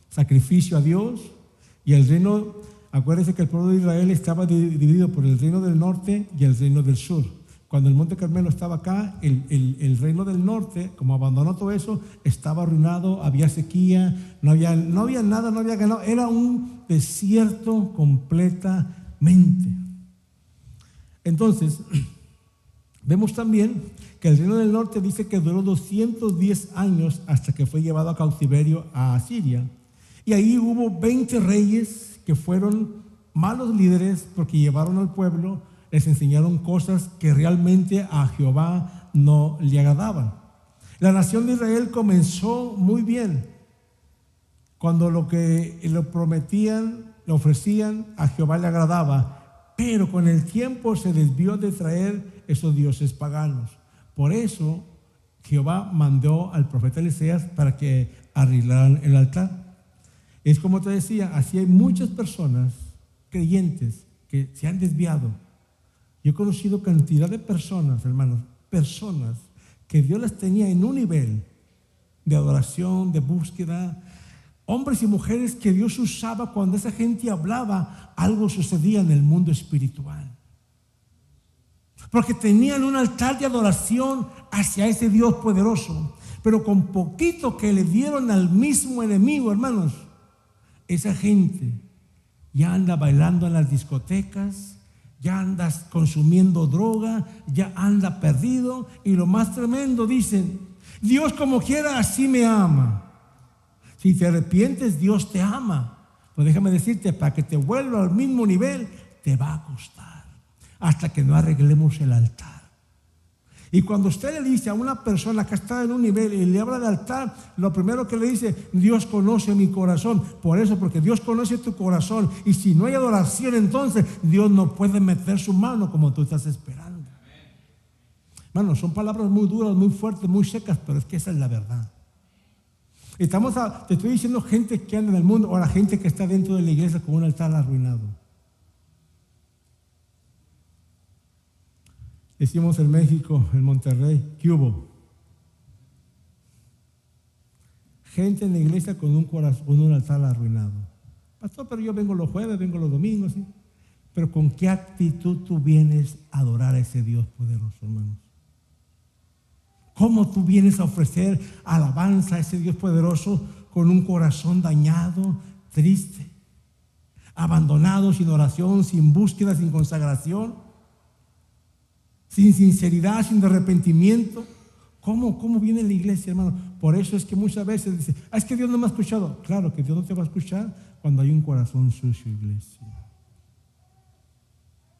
sacrificio a Dios, y el reino. Acuérdense que el pueblo de Israel estaba dividido por el reino del norte y el reino del sur. Cuando el Monte Carmelo estaba acá, el reino del norte, como abandonó todo eso, estaba arruinado, había sequía, no había nada, no había ganado. Era un desierto completamente. Entonces, vemos también que el reino del norte dice que duró 210 años hasta que fue llevado a cautiverio a Asiria. Y ahí hubo 20 reyes que fueron malos líderes porque llevaron al pueblo, les enseñaron cosas que realmente a Jehová no le agradaban. La nación de Israel comenzó muy bien cuando lo que le prometían, le ofrecían, a Jehová le agradaba, pero con el tiempo se desvió de traer esos dioses paganos. Por eso Jehová mandó al profeta Elías para que arreglaran el altar. Es como te decía, así hay muchas personas creyentes que se han desviado. Yo he conocido cantidad de personas, hermanos, personas que Dios las tenía en un nivel de adoración, de búsqueda, hombres y mujeres que Dios usaba. Cuando esa gente hablaba, algo sucedía en el mundo espiritual, porque tenían un altar de adoración hacia ese Dios poderoso. Pero con poquito que le dieron al mismo enemigo, hermanos, esa gente ya anda bailando en las discotecas, ya anda consumiendo droga, ya anda perdido. Y lo más tremendo, dicen: Dios como quiera así me ama. Si te arrepientes, Dios te ama. Pues déjame decirte, para que te vuelva al mismo nivel, te va a costar hasta que no arreglemos el altar. Y cuando usted le dice a una persona que está en un nivel y le habla de altar, lo primero que le dice: Dios conoce mi corazón. Por eso, porque Dios conoce tu corazón. Y si no hay adoración, entonces Dios no puede meter su mano como tú estás esperando. Hermano, son palabras muy duras, muy fuertes, muy secas, pero es que esa es la verdad. Te estoy diciendo gente que anda en el mundo o la gente que está dentro de la iglesia con un altar arruinado. Decimos en México, en Monterrey, ¿qué hubo? Gente en la iglesia con un altar arruinado. Pastor, pero yo vengo los jueves, vengo los domingos, ¿sí? Pero ¿con qué actitud tú vienes a adorar a ese Dios poderoso, hermanos? ¿Cómo tú vienes a ofrecer alabanza a ese Dios poderoso con un corazón dañado, triste, abandonado, sin oración, sin búsqueda, sin consagración, sin sinceridad, sin arrepentimiento? ¿Cómo viene la iglesia, hermano? Por eso es que muchas veces dice, es que Dios no me ha escuchado. Claro que Dios no te va a escuchar cuando hay un corazón sucio, iglesia.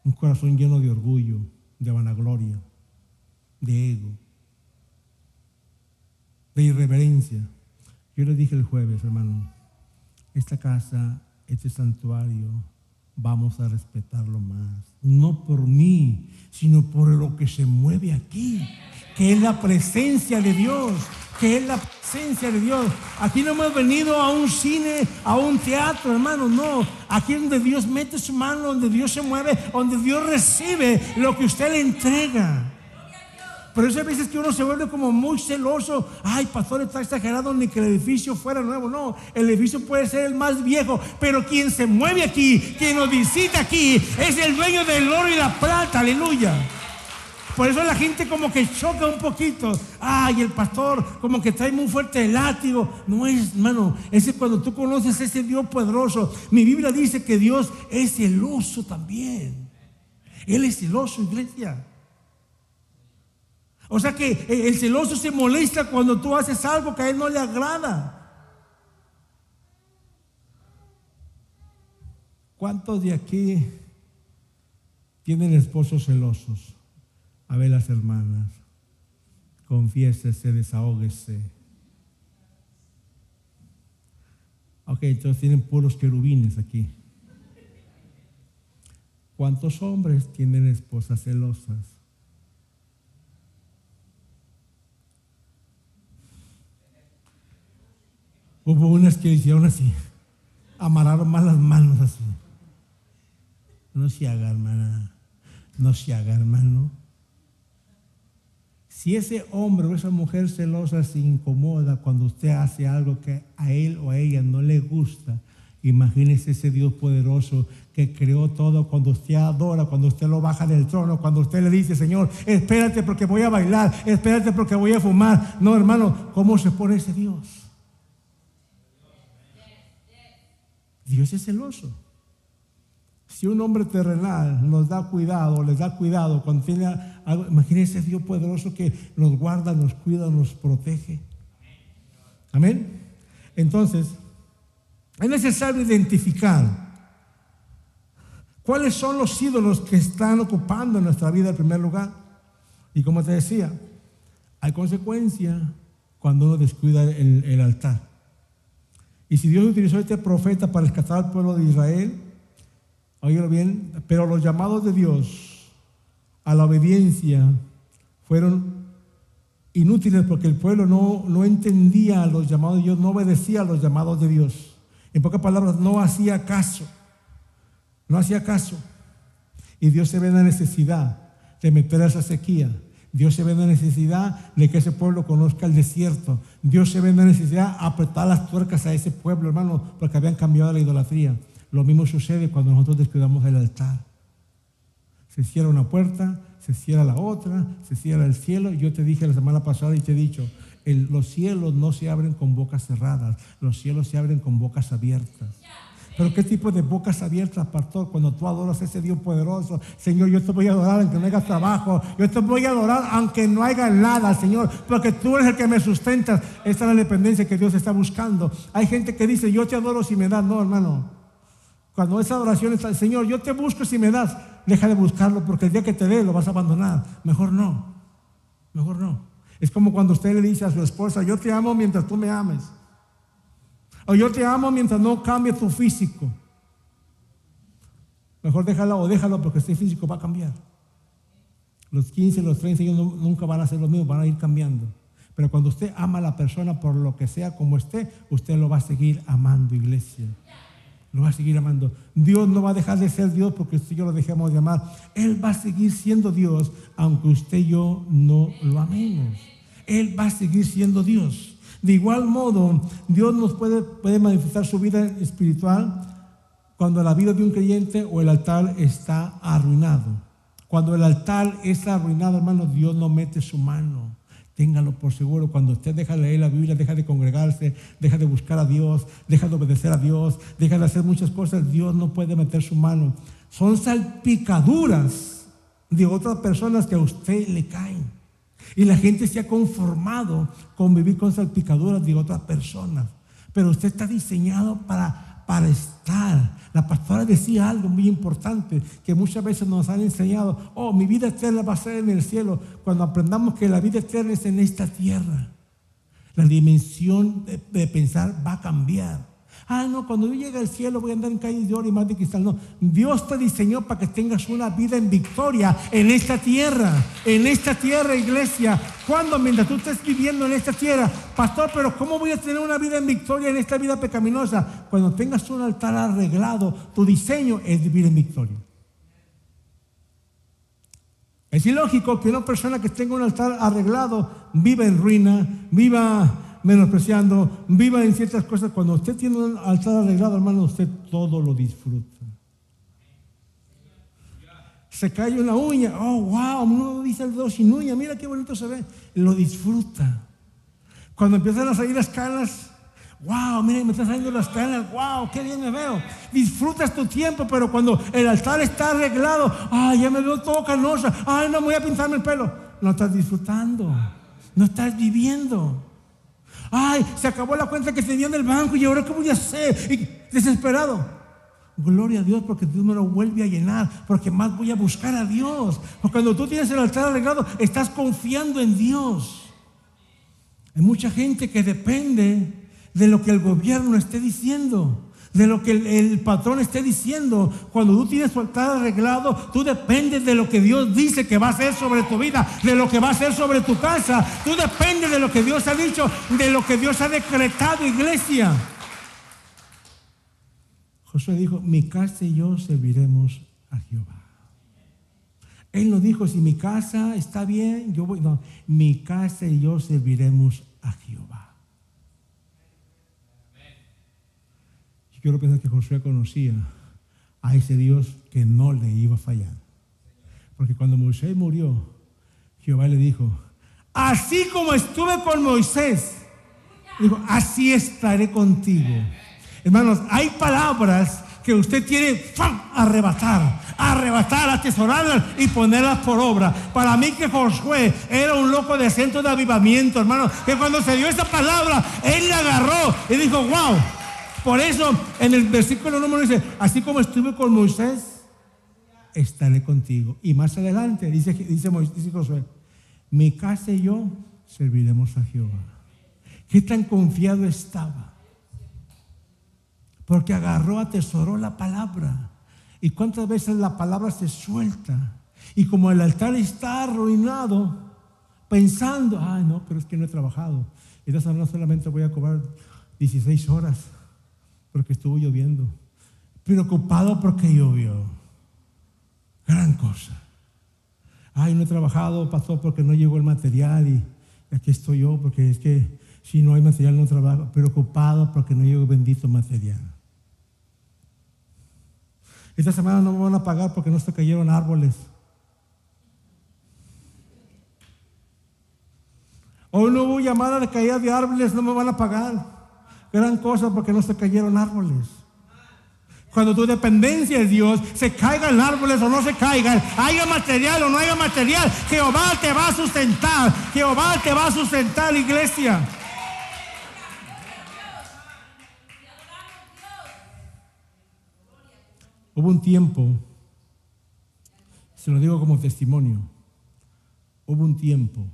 Un corazón lleno de orgullo, de vanagloria, de ego, de irreverencia. Yo le dije el jueves, hermano, esta casa, este santuario, vamos a respetarlo más. No por mí, sino por lo que se mueve aquí, que es la presencia de Dios, que es la presencia de Dios. Aquí no hemos venido a un cine, a un teatro, hermano, no. Aquí es donde Dios mete su mano, donde Dios se mueve, donde Dios recibe lo que usted le entrega. Por eso hay veces que uno se vuelve como muy celoso. Ay, pastor, está exagerado, ni que el edificio fuera nuevo. No, el edificio puede ser el más viejo, pero quien se mueve aquí, quien nos visita aquí, es el dueño del oro y la plata. Aleluya. Por eso la gente como que choca un poquito. Ay, el pastor como que trae muy fuerte el látigo. No es, hermano, ese cuando tú conoces a ese Dios poderoso. Mi Biblia dice que Dios es celoso también. Él es celoso, iglesia. O sea que el celoso se molesta cuando tú haces algo que a él no le agrada. ¿Cuántos de aquí tienen esposos celosos? A ver, las hermanas, confiésese, desahógese. Ok, entonces tienen puros querubines aquí. ¿Cuántos hombres tienen esposas celosas? Hubo unas que hicieron así, amarraron más las manos así. No se haga, hermana, no se haga, hermano. Si ese hombre o esa mujer celosa se incomoda cuando usted hace algo que a él o a ella no le gusta, imagínese ese Dios poderoso que creó todo. Cuando usted adora, cuando usted lo baja del trono, cuando usted le dice, Señor, espérate porque voy a bailar, espérate porque voy a fumar. No, hermano, ¿cómo se pone ese Dios? Dios es celoso. Si un hombre terrenal nos da cuidado, les da cuidado cuando tiene algo, imagínense ese Dios poderoso que nos guarda, nos cuida, nos protege. Amén. Entonces, es necesario identificar cuáles son los ídolos que están ocupando en nuestra vida en primer lugar. Y como te decía, hay consecuencia cuando uno descuida el altar. Y si Dios utilizó a este profeta para rescatar al pueblo de Israel, óigalo bien, pero los llamados de Dios a la obediencia fueron inútiles porque el pueblo no entendía los llamados de Dios, no obedecía a los llamados de Dios. En pocas palabras, no hacía caso. No hacía caso. Y Dios se ve en la necesidad de meter a esa sequía. Dios se ve en la necesidad de que ese pueblo conozca el desierto. Dios se ve en la necesidad de apretar las tuercas a ese pueblo, hermano, porque habían cambiado la idolatría. Lo mismo sucede cuando nosotros descuidamos el altar. Se cierra una puerta, se cierra la otra, se cierra el cielo. Yo te dije la semana pasada y te he dicho, los cielos no se abren con bocas cerradas, los cielos se abren con bocas abiertas. Pero ¿qué tipo de bocas abiertas, pastor? Cuando tú adoras a ese Dios poderoso, Señor, yo te voy a adorar aunque no haya trabajo, yo te voy a adorar aunque no haya nada, Señor, porque tú eres el que me sustentas. Esta es la dependencia que Dios está buscando. Hay gente que dice, yo te adoro si me das. No, hermano. Cuando esa adoración está, Señor, yo te busco si me das, deja de buscarlo porque el día que te dé lo vas a abandonar. Mejor no, mejor no. Es como cuando usted le dice a su esposa, yo te amo mientras tú me ames. O yo te amo mientras no cambie tu físico. Mejor déjalo porque este físico va a cambiar. Los 15, los 30 años nunca van a ser los mismos, van a ir cambiando. Pero cuando usted ama a la persona por lo que sea, como esté, usted lo va a seguir amando, iglesia. Lo va a seguir amando. Dios no va a dejar de ser Dios porque usted y yo lo dejemos de amar. Él va a seguir siendo Dios, aunque usted y yo no lo amemos. Él va a seguir siendo Dios. De igual modo, Dios nos puede manifestar su vida espiritual cuando la vida de un creyente o el altar está arruinado. Cuando el altar está arruinado, hermano, Dios no mete su mano. Téngalo por seguro. Cuando usted deja de leer la Biblia, deja de congregarse, deja de buscar a Dios, deja de obedecer a Dios, deja de hacer muchas cosas, Dios no puede meter su mano. Son salpicaduras de otras personas que a usted le caen. Y la gente se ha conformado con vivir con salpicaduras de otras personas. Pero usted está diseñado para estar. La pastora decía algo muy importante que muchas veces nos han enseñado. Oh, mi vida eterna va a ser en el cielo. Cuando aprendamos que la vida eterna es en esta tierra, la dimensión de pensar va a cambiar. No, cuando yo llegue al cielo voy a andar en calles de oro y más de cristal. No, Dios te diseñó para que tengas una vida en victoria en esta tierra, iglesia. ¿Cuándo? Mientras tú estés viviendo en esta tierra. Pastor, pero ¿cómo voy a tener una vida en victoria en esta vida pecaminosa? Cuando tengas un altar arreglado, tu diseño es vivir en victoria. Es ilógico que una persona que tenga un altar arreglado viva en ruina, viva menospreciando, viva en ciertas cosas. Cuando usted tiene un altar arreglado, hermano, usted todo lo disfruta. Se cae una uña, oh wow, uno dice el dedo sin uña, mira qué bonito se ve, lo disfruta. Cuando empiezan a salir las canas, wow, mira, me están saliendo las canas, wow, qué bien me veo. Disfrutas tu tiempo, pero cuando el altar está arreglado, ya me veo todo canosa, no voy a pintarme el pelo. No estás disfrutando, no estás viviendo. Se acabó la cuenta que tenía en el banco y ahora ¿qué voy a hacer? Y desesperado. Gloria a Dios porque Dios me lo vuelve a llenar, porque más voy a buscar a Dios. Porque cuando tú tienes el altar arreglado, estás confiando en Dios. Hay mucha gente que depende de lo que el gobierno esté diciendo, de lo que el patrón esté diciendo. Cuando tú tienes tu altar arreglado, tú dependes de lo que Dios dice que va a hacer sobre tu vida, de lo que va a hacer sobre tu casa. Tú dependes de lo que Dios ha dicho, de lo que Dios ha decretado, iglesia. Josué dijo, mi casa y yo serviremos a Jehová. Él no dijo, si mi casa está bien, yo voy. No, mi casa y yo serviremos a Jehová. Yo quiero pensar que Josué conocía a ese Dios que no le iba a fallar. Porque cuando Moisés murió, Jehová le dijo, así como estuve con Moisés, dijo, así estaré contigo. Hermanos, hay palabras que usted tiene arrebatar, atesorarlas y ponerlas por obra. Para mí que Josué era un loco de centro de avivamiento, hermano, que cuando se dio esa palabra, él la agarró y dijo, wow. Por eso en el versículo número dice, así como estuve con Moisés, estaré contigo. Y más adelante dice Josué, mi casa y yo serviremos a Jehová. ¿Qué tan confiado estaba? Porque atesoró la palabra. ¿Y cuántas veces la palabra se suelta? Y como el altar está arruinado, pensando, no, pero es que no he trabajado. Esta semana solamente voy a cobrar 16 horas porque estuvo lloviendo. Preocupado porque llovió. Gran cosa. No he trabajado, pastor, porque no llegó el material y aquí estoy yo, porque es que si no hay material no trabajo. Preocupado porque no llegó bendito material. Esta semana no me van a pagar porque no se cayeron árboles. Hoy no hubo llamada de caída de árboles, no me van a pagar. Gran cosa porque no se cayeron árboles. Cuando tu dependencia es Dios, se caigan árboles o no se caigan, haya material o no haya material, Jehová te va a sustentar. Jehová te va a sustentar, iglesia. Hubo un tiempo, se lo digo como testimonio, hubo un tiempo,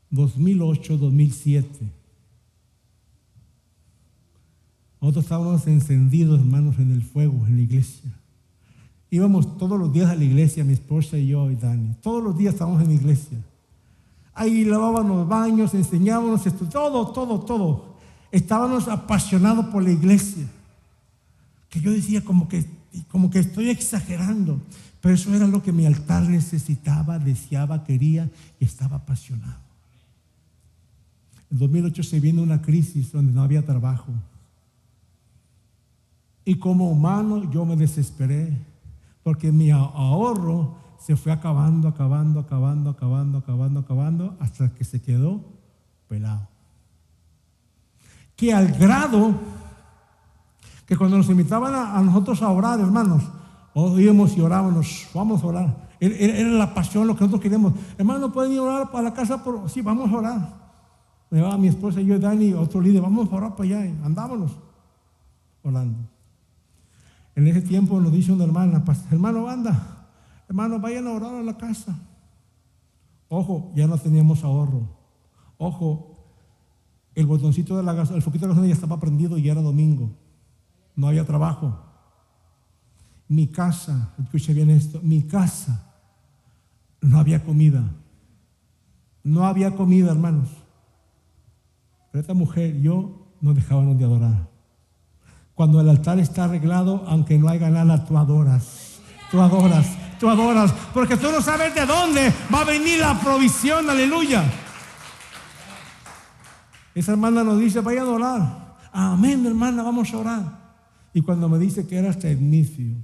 2008, 2007, nosotros estábamos encendidos, hermanos, en el fuego, en la iglesia. Íbamos todos los días a la iglesia, mi esposa y yo y Dani. Todos los días estábamos en la iglesia. Ahí lavábamos los baños, enseñábamos esto, todo. Estábamos apasionados por la iglesia. Que yo decía como que estoy exagerando. Pero eso era lo que mi altar necesitaba, deseaba, quería y estaba apasionado. En 2008 se vino una crisis donde no había trabajo. Y como humano yo me desesperé. Porque mi ahorro se fue acabando, hasta que se quedó pelado. Que al grado que cuando nos invitaban a nosotros a orar, hermanos, íbamos y orábamos, vamos a orar. Era la pasión, lo que nosotros queríamos. Hermano, ¿pueden ir a orar para la casa? Sí, vamos a orar. Me va mi esposa y yo, Dani, otro líder, vamos a orar para allá. Andámonos orando. En ese tiempo nos dice una hermana, hermano, anda, hermano, vayan a orar a la casa. Ojo, ya no teníamos ahorro. Ojo, el botoncito de la gasolina, el foquito de la gasolina ya estaba prendido y era domingo. No había trabajo. Mi casa, escuche bien esto, mi casa, no había comida. No había comida, hermanos. Pero esta mujer y yo nos dejábamos de adorar. Cuando el altar está arreglado, aunque no haya nada, tú adoras, porque tú no sabes de dónde va a venir la provisión, aleluya. Esa hermana nos dice, vayan a orar. Amén, hermana, vamos a orar. Y cuando me dice que era hasta Edmicio,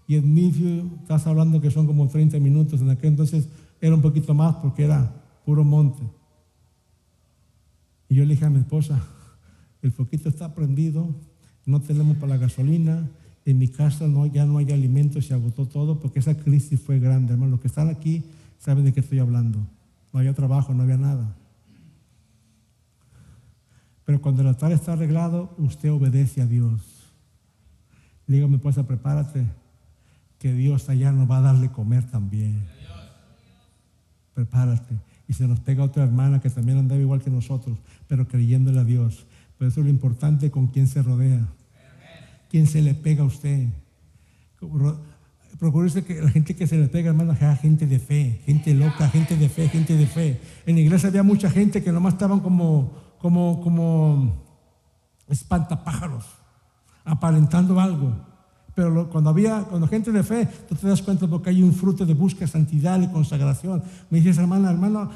y Edmicio, estás hablando que son como 30 minutos, en aquel entonces era un poquito más porque era puro monte. Y yo le dije a mi esposa, el foquito está prendido, no tenemos para la gasolina, en mi casa ya no hay alimentos, se agotó todo porque esa crisis fue grande, hermano. Los que están aquí saben de qué estoy hablando. No había trabajo, no había nada. Pero cuando el altar está arreglado, usted obedece a Dios. Le digo a mi esposa, prepárate, que Dios allá nos va a darle comer también. Prepárate. Y se nos pega otra hermana que también andaba igual que nosotros, pero creyéndole a Dios. Pero eso es lo importante, con quién se rodea. ¿Quién se le pega a usted? Procúrese que la gente que se le pega, hermano, sea gente de fe, gente loca, gente de fe. En la iglesia había mucha gente que nomás estaban como espantapájaros, aparentando algo. Pero cuando gente de fe, tú te das cuenta porque hay un fruto de búsqueda, santidad y consagración. Me dices, hermano,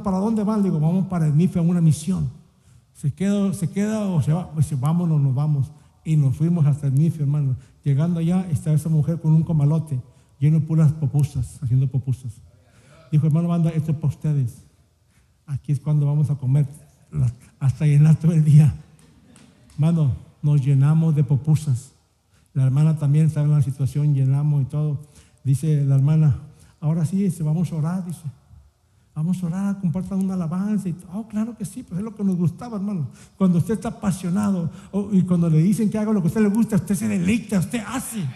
¿para dónde van? Le digo, vamos para el MIFE a una misión. Se queda o se va. Dice, vámonos, nos vamos. Y nos fuimos hasta el MIFE, hermano. Llegando allá, estaba esa mujer con un comalote lleno de puras popusas, haciendo popusas. Dijo, hermano, banda, esto es para ustedes. Aquí es cuando vamos a comer hasta llenar todo el día. Hermano, nos llenamos de popusas. La hermana también estaba en la situación, llenamos y todo. Dice la hermana, ahora sí, vamos a orar, dice. Vamos a orar, compartan una alabanza. Claro que sí, pues es lo que nos gustaba, hermano. Cuando usted está apasionado y cuando le dicen que haga lo que a usted le gusta, usted se deleita, usted hace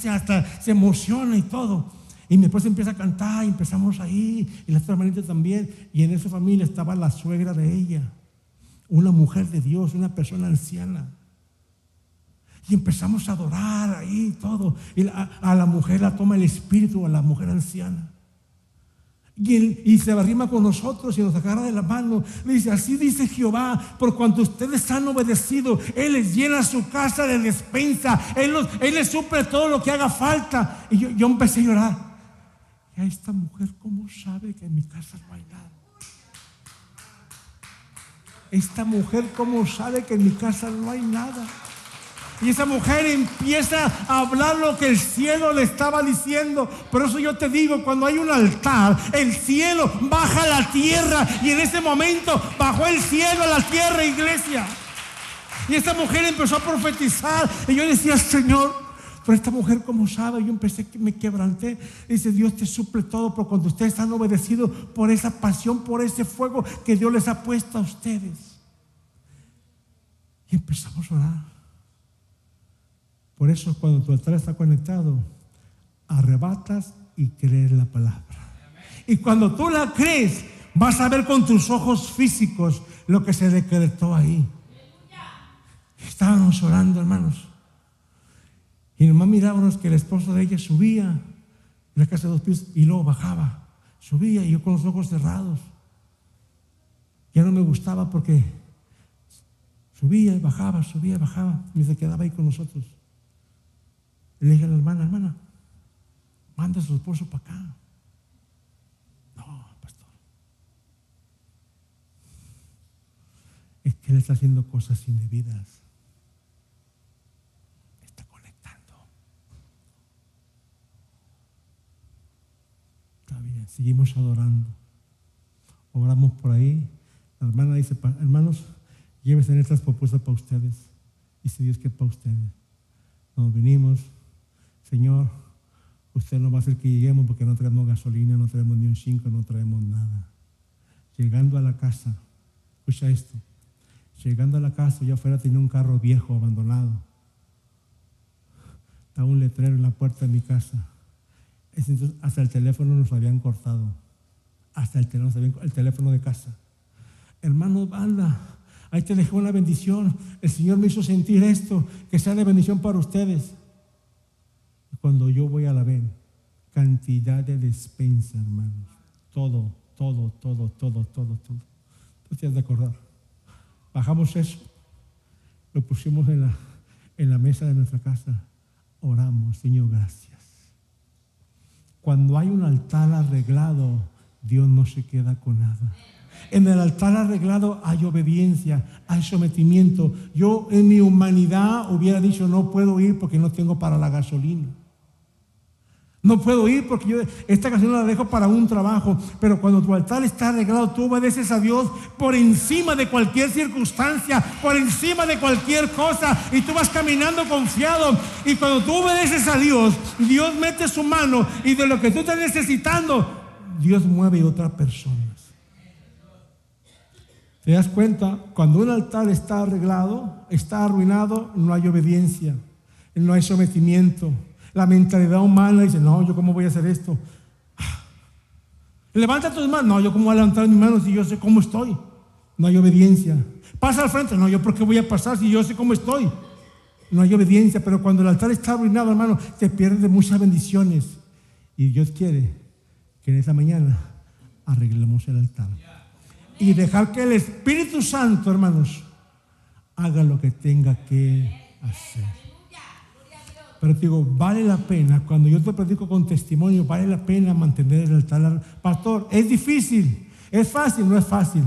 hasta se emociona y todo. Y mi esposa empieza a cantar y empezamos ahí, y la otra hermanita también. Y en esa familia estaba la suegra de ella, una mujer de Dios, una persona anciana. Y empezamos a adorar ahí todo. Y a la mujer la toma el espíritu, a la mujer anciana. Y se arrima con nosotros y nos agarra de la mano. Le dice, así dice Jehová, por cuanto ustedes han obedecido, Él les llena su casa de despensa, Él les suple todo lo que haga falta. Y yo empecé a llorar. Y a esta mujer, ¿cómo sabe que en mi casa no hay nada? Esta mujer, ¿cómo sabe que en mi casa no hay nada? Y esa mujer empieza a hablar lo que el cielo le estaba diciendo. Por eso yo te digo, cuando hay un altar, el cielo baja a la tierra. Y en ese momento bajó el cielo a la tierra, iglesia. Y esta mujer empezó a profetizar. Y yo decía, Señor, pero esta mujer, ¿cómo sabe? Yo me quebranté. Dice, Dios te suple todo, pero cuando ustedes han obedecido por esa pasión, por ese fuego que Dios les ha puesto a ustedes. Y empezamos a orar. Por eso cuando tu altar está conectado, arrebatas y crees la palabra. Y cuando tú la crees, vas a ver con tus ojos físicos lo que se decretó ahí. Estábamos orando, hermanos. Y nomás mirábamos que el esposo de ella subía en la casa de 2 pisos y luego bajaba, subía y yo con los ojos cerrados. Ya no me gustaba porque subía y bajaba, y se quedaba ahí con nosotros. Y le dije a la hermana, manda a su esposo para acá. No, pastor. Es que él está haciendo cosas indebidas. Está conectando. Está bien, seguimos adorando. Oramos por ahí. La hermana dice, hermanos, llévense estas propuestas para ustedes. Dice Dios que es para ustedes. Nos vinimos, Señor, usted no va a hacer que lleguemos porque no traemos gasolina, no traemos ni un 5, no traemos nada. Llegando a la casa, escucha esto, llegando a la casa, yo afuera tenía un carro viejo, abandonado. Estaba un letrero en la puerta de mi casa. Entonces, hasta el teléfono nos habían cortado. Hasta el teléfono de casa. Hermanos, banda, ahí te dejó una bendición. El Señor me hizo sentir esto, que sea de bendición para ustedes. Y cuando yo voy a la ven, cantidad de despensa, hermanos. Todo. Tú te has de acordar. Bajamos eso, lo pusimos en la mesa de nuestra casa. Oramos, Señor, gracias. Cuando hay un altar arreglado, Dios no se queda con nada. En el altar arreglado hay obediencia, hay sometimiento. Yo en mi humanidad hubiera dicho, no puedo ir porque no tengo para la gasolina. No puedo ir porque yo esta gasolina la dejo para un trabajo. Pero cuando tu altar está arreglado, tú obedeces a Dios por encima de cualquier circunstancia, por encima de cualquier cosa. Y tú vas caminando confiado. Y cuando tú obedeces a Dios, Dios mete su mano y de lo que tú estás necesitando, Dios mueve a otra persona. ¿Te das cuenta? Cuando un altar está arreglado, está arruinado, no hay obediencia, no hay sometimiento. La mentalidad humana dice, no, ¿yo cómo voy a hacer esto? Levanta tus manos. No, ¿yo cómo voy a levantar mis manos si yo sé cómo estoy? No hay obediencia. Pasa al frente. No, ¿yo por qué voy a pasar si yo sé cómo estoy? No hay obediencia. Pero cuando el altar está arruinado, hermano, te pierdes muchas bendiciones. Y Dios quiere que en esta mañana arreglemos el altar. Y dejar que el Espíritu Santo, hermanos, haga lo que tenga que hacer. Pero te digo, vale la pena, cuando yo te predico con testimonio, vale la pena mantener el altar. Pastor, es difícil, es fácil, no es fácil.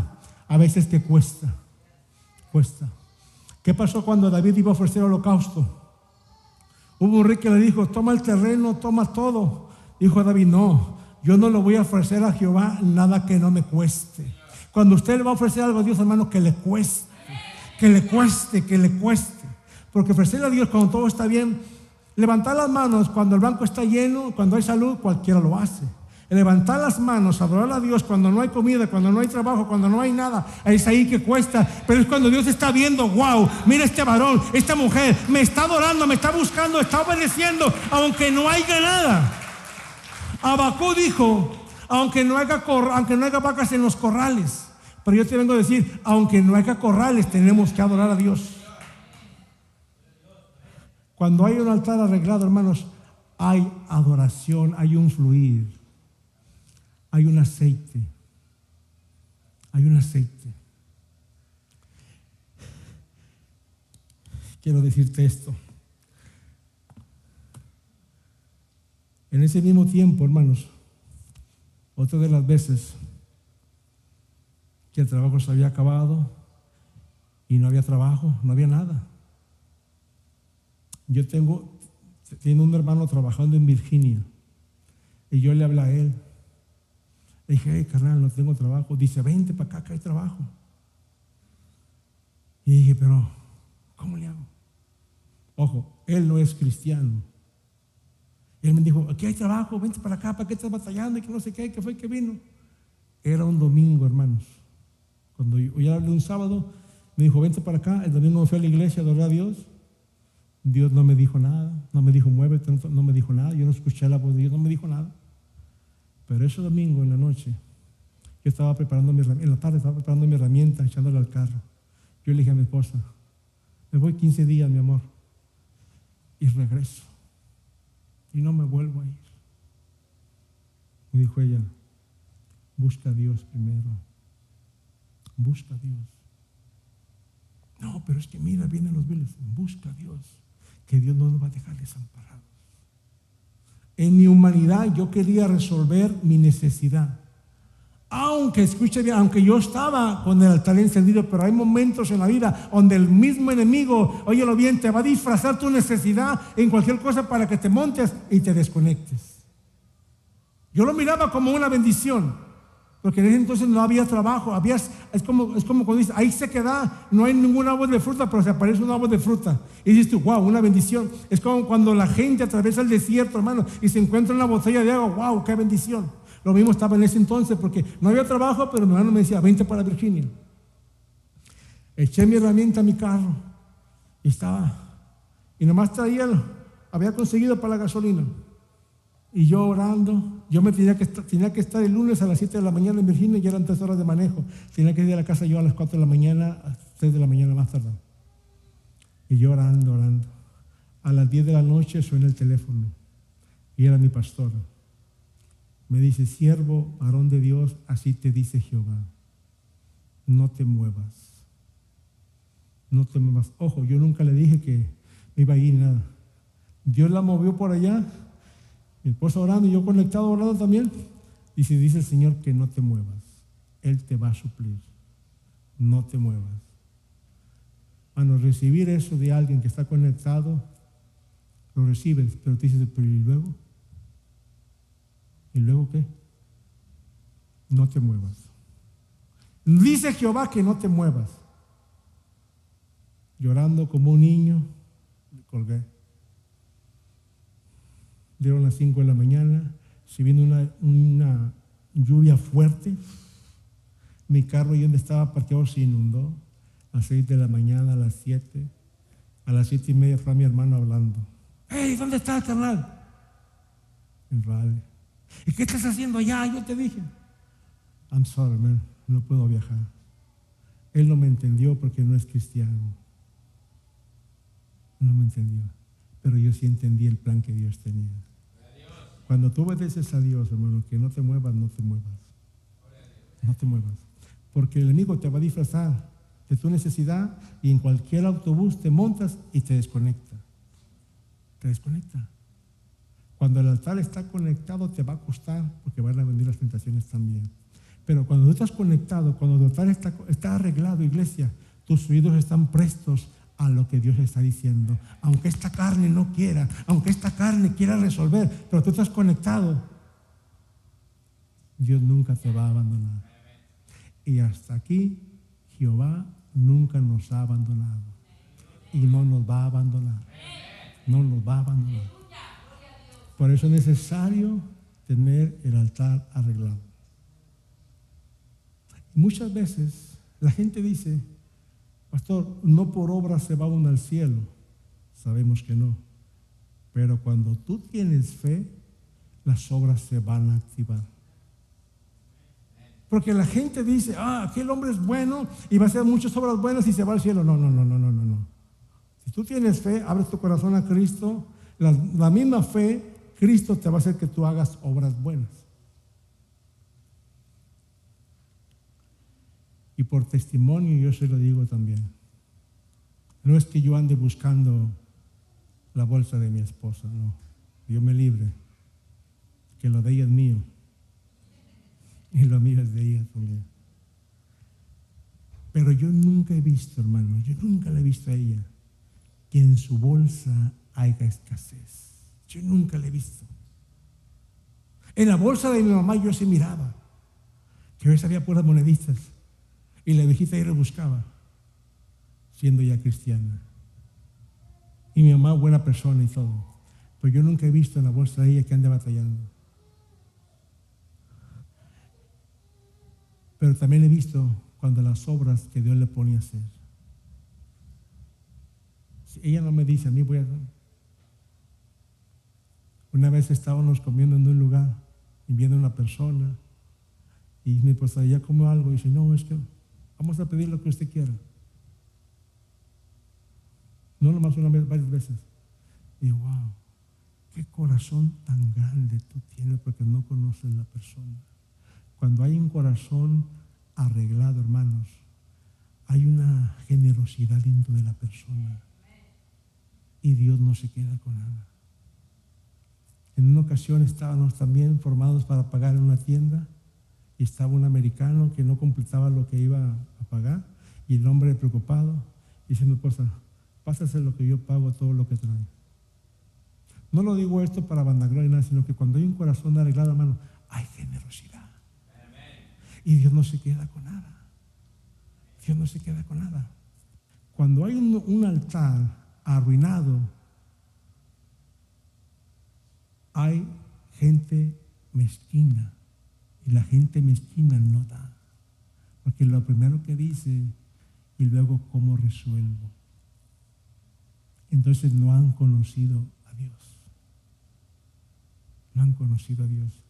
A veces te cuesta. ¿Qué pasó cuando David iba a ofrecer holocausto? Hubo un rey que le dijo, toma el terreno, toma todo. Dijo David, no, yo no lo voy a ofrecer a Jehová nada que no me cueste. Cuando usted le va a ofrecer algo a Dios, hermano, que le cueste. Porque ofrecerle a Dios cuando todo está bien, levantar las manos cuando el banco está lleno, cuando hay salud, cualquiera lo hace. Levantar las manos, adorar a Dios cuando no hay comida, cuando no hay trabajo, cuando no hay nada, es ahí que cuesta. Pero es cuando Dios está viendo, wow, mira este varón, esta mujer, me está adorando, me está buscando, está obedeciendo, aunque no haya nada. Habacuc dijo, aunque no haya vacas en los corrales. Pero yo te vengo a decir, aunque no haya corrales, tenemos que adorar a Dios. Cuando hay un altar arreglado, hermanos, hay adoración, hay un fluir, hay un aceite. Quiero decirte esto. En ese mismo tiempo, hermanos, otra de las veces que el trabajo se había acabado y no había trabajo, no había nada. Yo tengo un hermano trabajando en Virginia y yo le hablé a él. Le dije, hey, carnal, no tengo trabajo. Dice, vente para acá que hay trabajo. Y dije, pero ¿cómo le hago? Ojo, él no es cristiano. Y él me dijo, aquí hay trabajo, vente para acá, ¿para qué estás batallando? Y que no sé qué, que fue que vino. Era un domingo, hermanos. Cuando yo le hablé un sábado, me dijo, vente para acá. El domingo me fui a la iglesia a adorar a Dios. Dios no me dijo nada, no me dijo muévete, no me dijo nada. Yo no escuché la voz de Dios, no me dijo nada. Pero ese domingo en la noche, yo estaba preparando en la tarde estaba preparando mi herramienta, echándola al carro. Yo le dije a mi esposa, me voy 15 días, mi amor, y regreso. si no me vuelvo a ir. Me dijo ella, busca a Dios primero. Busca a Dios. No, pero es que mira, vienen los viles. Busca a Dios, que Dios no nos va a dejar desamparados. En mi humanidad yo quería resolver mi necesidad. Aunque, escuche bien, aunque yo estaba con el altar encendido, pero hay momentos en la vida donde el mismo enemigo, óyelo bien, te va a disfrazar tu necesidad en cualquier cosa para que te montes y te desconectes. Yo lo miraba como una bendición, porque en ese entonces no había trabajo, es como cuando dices, hay sequedad, no hay ningún árbol de fruta, pero se aparece un árbol de fruta. Y dices tú, wow, una bendición. Es como cuando la gente atraviesa el desierto, hermano, y se encuentra una botella de agua, wow, qué bendición. Lo mismo estaba en ese entonces, porque no había trabajo, pero mi hermano me decía, vente para Virginia. Eché mi herramienta a mi carro, y nomás había conseguido para la gasolina. Y yo orando, yo me tenía que estar el lunes a las 7 de la mañana en Virginia, y eran 3 horas de manejo. Tenía que ir a la casa yo a las 4 de la mañana, a 6 de la mañana más tarde. Y yo orando. A las 10 de la noche suena el teléfono, y era mi pastor. Me dice, siervo, varón de Dios, así te dice Jehová, no te muevas. No te muevas. Ojo, yo nunca le dije que me iba a ir nada. Dios la movió por allá, mi esposa orando y yo conectado orando también. Y si dice el Señor que no te muevas, Él te va a suplir. No te muevas. Bueno, recibir eso de alguien que está conectado, lo recibes, pero te dices, pero ¿y luego? ¿Y luego qué? No te muevas. Dice Jehová que no te muevas. Llorando como un niño, me colgué. Dieron las 5 de la mañana, se vino una lluvia fuerte. Mi carro y donde estaba parqueado se inundó. A las 6 de la mañana, a las 7. A las 7:30 fue mi hermano hablando. ¡Hey! ¿Dónde estás, carnal? En Raleigh. ¿Y qué estás haciendo allá? Yo te dije. I'm sorry, man, no puedo viajar. Él no me entendió porque no es cristiano. No me entendió. Pero yo sí entendí el plan que Dios tenía. Cuando tú obedeces a Dios, hermano, que no te muevas, no te muevas. No te muevas. Porque el enemigo te va a disfrazar de tu necesidad y en cualquier autobús te montas y te desconecta. Te desconecta. Cuando el altar está conectado te va a costar porque van a venir las tentaciones también. Pero cuando tú estás conectado, cuando el altar está arreglado, iglesia, tus oídos están prestos a lo que Dios está diciendo. Aunque esta carne no quiera, aunque esta carne quiera resolver, pero tú estás conectado, Dios nunca te va a abandonar. Y hasta aquí, Jehová nunca nos ha abandonado. Y no nos va a abandonar. No nos va a abandonar. Por eso es necesario tener el altar arreglado. Muchas veces la gente dice, pastor, no por obra se va uno al cielo. Sabemos que no. Pero cuando tú tienes fe, las obras se van a activar. Porque la gente dice, aquel hombre es bueno y va a hacer muchas obras buenas y se va al cielo. No. Si tú tienes fe, abres tu corazón a Cristo, la misma fe, Cristo te va a hacer que tú hagas obras buenas. Y por testimonio yo se lo digo también. No es que yo ande buscando la bolsa de mi esposa, no. Dios me libre. Que lo de ella es mío. Y lo mío es de ella también. Pero yo nunca he visto, hermano, yo nunca le he visto a ella que en su bolsa haya escasez. Yo nunca le he visto. En la bolsa de mi mamá yo sí miraba, que a veces había puras moneditas, y la viejita ahí rebuscaba, siendo ya cristiana. Y mi mamá buena persona y todo. Pero yo nunca he visto en la bolsa de ella que ande batallando. Pero también he visto cuando las obras que Dios le pone a hacer. Si ella no me dice, a mí voy a hacer. Una vez estábamos comiendo en un lugar y viendo a una persona y mi esposa ya comió algo y dice, no, es que vamos a pedir lo que usted quiera. No nomás una vez, varias veces. Y wow, qué corazón tan grande tú tienes, porque no conoces la persona. Cuando hay un corazón arreglado, hermanos, hay una generosidad dentro de la persona y Dios no se queda con nada. En una ocasión estábamos también formados para pagar en una tienda y estaba un americano que no completaba lo que iba a pagar y el hombre preocupado dice a mi esposa: pásase lo que yo pago, todo lo que trae. No lo digo esto para vanagloria, nada, sino que cuando hay un corazón arreglado, hermano, hay generosidad. Y Dios no se queda con nada. Dios no se queda con nada. Cuando hay un altar arruinado, hay gente mezquina. Y la gente mezquina no da. Porque lo primero que dice y luego cómo resuelvo. Entonces no han conocido a Dios. No han conocido a Dios.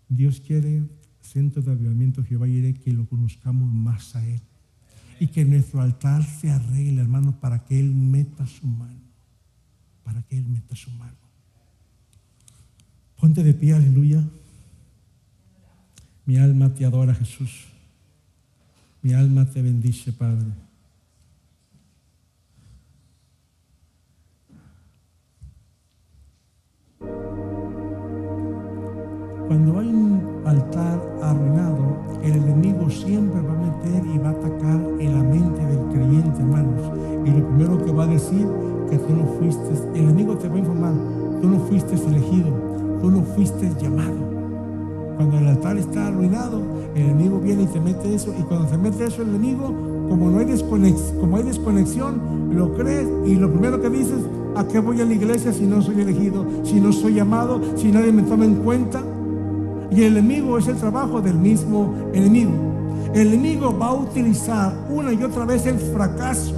Dios quiere, Centro de Avivamiento Jehová Jireh, que lo conozcamos más a Él. Y que nuestro altar se arregle, hermano, para que Él meta su mano. Para que Él meta su mano. Ponte de pie, aleluya. Mi alma te adora, Jesús. Mi alma te bendice, Padre. Cuando hay un altar arruinado, el enemigo siempre va a meter y va a atacar en la mente del creyente, hermanos. Y lo primero que va a decir, que tú no fuiste, el enemigo te va a informar, tú no fuiste elegido, tú no fuiste llamado. Cuando el altar está arruinado, el enemigo viene y te mete eso, y cuando te mete eso el enemigo, como hay desconexión, lo crees, y lo primero que dices: ¿a qué voy a la iglesia si no soy elegido, si no soy llamado, si nadie me toma en cuenta? Y el enemigo es el trabajo del mismo enemigo. El enemigo va a utilizar una y otra vez el fracaso,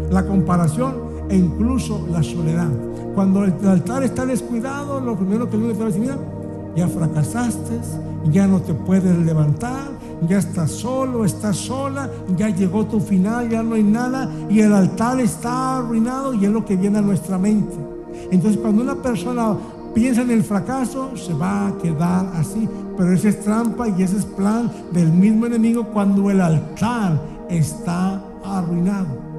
la comparación e incluso la soledad. Cuando el altar está descuidado, lo primero que el enemigo te va a decir: mira, ya fracasaste, ya no te puedes levantar, ya estás solo, estás sola, ya llegó tu final, ya no hay nada, y el altar está arruinado, y es lo que viene a nuestra mente. Entonces, cuando una persona piensa en el fracaso, se va a quedar así. Pero esa es trampa y ese es plan del mismo enemigo cuando el altar está arruinado.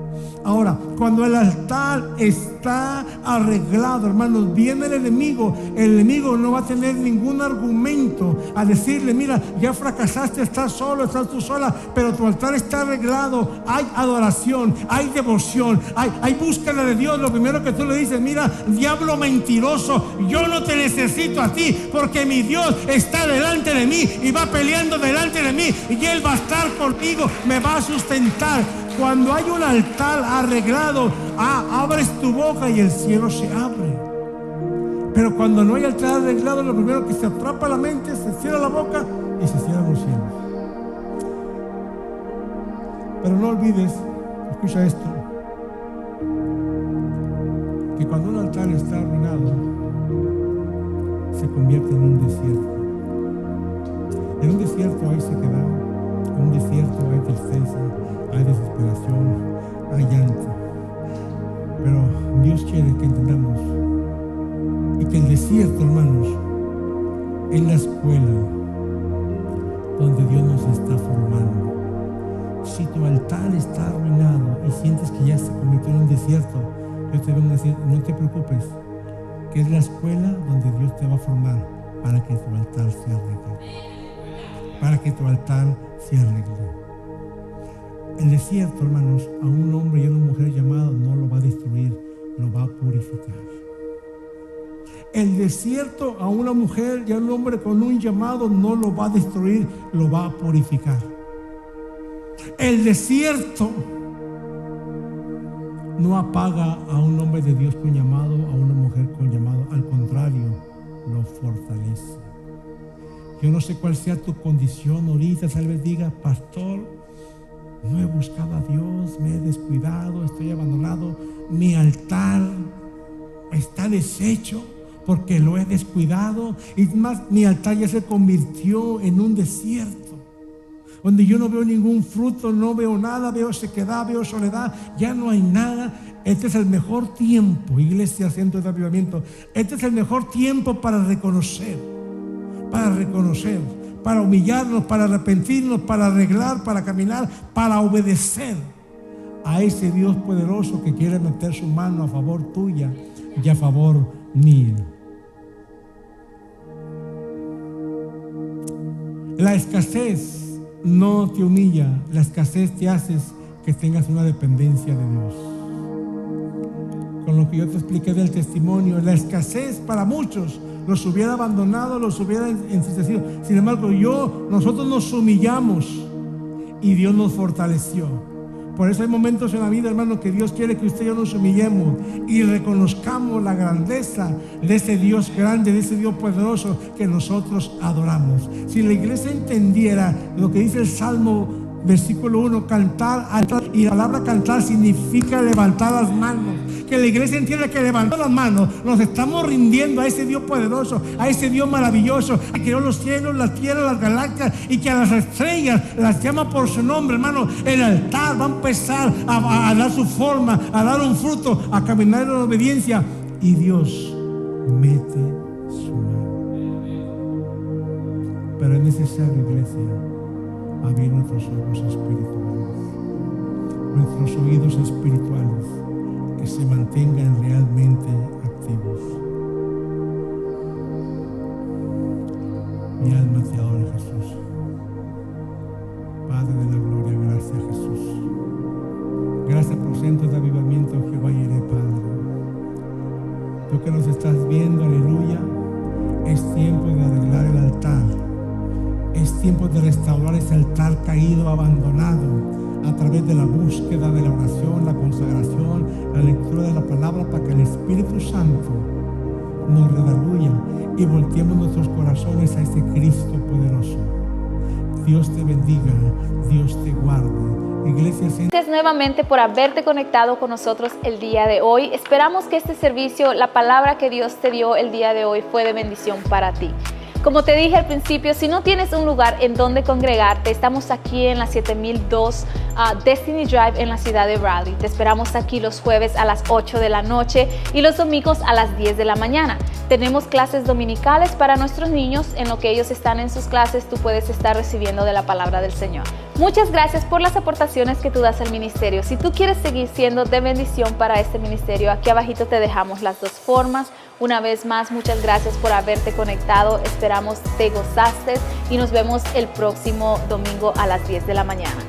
Ahora, cuando el altar está arreglado, hermanos, viene el enemigo. El enemigo no va a tener ningún argumento a decirle: mira, ya fracasaste, estás solo, estás tú sola, pero tu altar está arreglado. Hay adoración, hay devoción, hay búsqueda de Dios. Lo primero que tú le dices: mira, diablo mentiroso, yo no te necesito a ti, porque mi Dios está delante de mí y va peleando delante de mí, y Él va a estar conmigo, me va a sustentar. Cuando hay un altar arreglado, abres tu boca y el cielo se abre. Pero cuando no hay altar arreglado, lo primero que se atrapa la mente, se cierra la boca y se cierran los cielos. Pero no olvides, escucha esto, que cuando un altar está arruinado, se convierte en un desierto. En un desierto hay sequedad, en un desierto hay tristeza, hay desesperación, hay llanto. Pero Dios quiere que entendamos y que el desierto, hermanos, es la escuela donde Dios nos está formando. Si tu altar está arruinado y sientes que ya se convirtió en un desierto, yo te vengo a decir: no te preocupes, que es la escuela donde Dios te va a formar para que tu altar se arregle. Para que tu altar se arregle. El desierto, hermanos, a un hombre y a una mujer llamado no lo va a destruir, lo va a purificar. El desierto a una mujer y a un hombre con un llamado no lo va a destruir, lo va a purificar. El desierto no apaga a un hombre de Dios con llamado, a una mujer con llamado. Al contrario, lo fortalece. Yo no sé cuál sea tu condición ahorita. Tal vez diga: pastor, no he buscado a Dios, me he descuidado, estoy abandonado, mi altar está deshecho porque lo he descuidado, y más, mi altar ya se convirtió en un desierto. donde yo no veo ningún fruto, no veo nada, veo sequedad, veo soledad, ya no hay nada. Este es el mejor tiempo, Iglesia Centro de Avivamiento. Este es el mejor tiempo para reconocer, para humillarnos, para arrepentirnos, para arreglar, para caminar, para obedecer a ese Dios poderoso que quiere meter su mano a favor tuya y a favor mía. La escasez no te humilla, la escasez te hace que tengas una dependencia de Dios. Con lo que yo te expliqué del testimonio, la escasez para muchos los hubiera abandonado, los hubiera entristecido. Sin embargo, nosotros nos humillamos y Dios nos fortaleció. Por eso hay momentos en la vida, hermano, que Dios quiere que usted y yo nos humillemos y reconozcamos la grandeza de ese Dios grande, de ese Dios poderoso que nosotros adoramos. Si la iglesia entendiera lo que dice el Salmo, versículo 1, cantar, y la palabra cantar significa levantar las manos. Que la iglesia entienda que levantando las manos nos estamos rindiendo a ese Dios poderoso, a ese Dios maravilloso, que creó los cielos, la tierra, las galaxias, y que a las estrellas las llama por su nombre, hermano. El altar va a empezar a dar su forma, a dar un fruto, a caminar en obediencia, y Dios mete su mano. Pero es necesario, iglesia, abrir nuestros ojos espirituales, nuestros oídos espirituales, que se mantengan realmente activos. Mi alma te adora, Jesús. Padre de la gloria, gracias, Jesús. Gracias por Centro de Avivamiento, Jehová Jireh, Padre. Tú que nos estás viendo, aleluya, es tiempo de arreglar el altar. Es tiempo de restaurar ese altar caído, abandonado, a través de la búsqueda de la oración, la consagración, la lectura de la palabra, para que el Espíritu Santo nos redarguya y volteemos nuestros corazones a ese Cristo poderoso. Dios te bendiga, Dios te guarde. Iglesia. Gracias nuevamente por haberte conectado con nosotros el día de hoy. Esperamos que este servicio, la palabra que Dios te dio el día de hoy, fue de bendición para ti. Como te dije al principio, si no tienes un lugar en donde congregarte, estamos aquí en la 7002 Destiny Drive en la ciudad de Raleigh. Te esperamos aquí los jueves a las 8 de la noche y los domingos a las 10 de la mañana. Tenemos clases dominicales para nuestros niños. En lo que ellos están en sus clases, tú puedes estar recibiendo de la palabra del Señor. Muchas gracias por las aportaciones que tú das al ministerio. Si tú quieres seguir siendo de bendición para este ministerio, aquí abajito te dejamos las dos formas. Una vez más, muchas gracias por haberte conectado. Esperamos te gozaste y nos vemos el próximo domingo a las 10 de la mañana.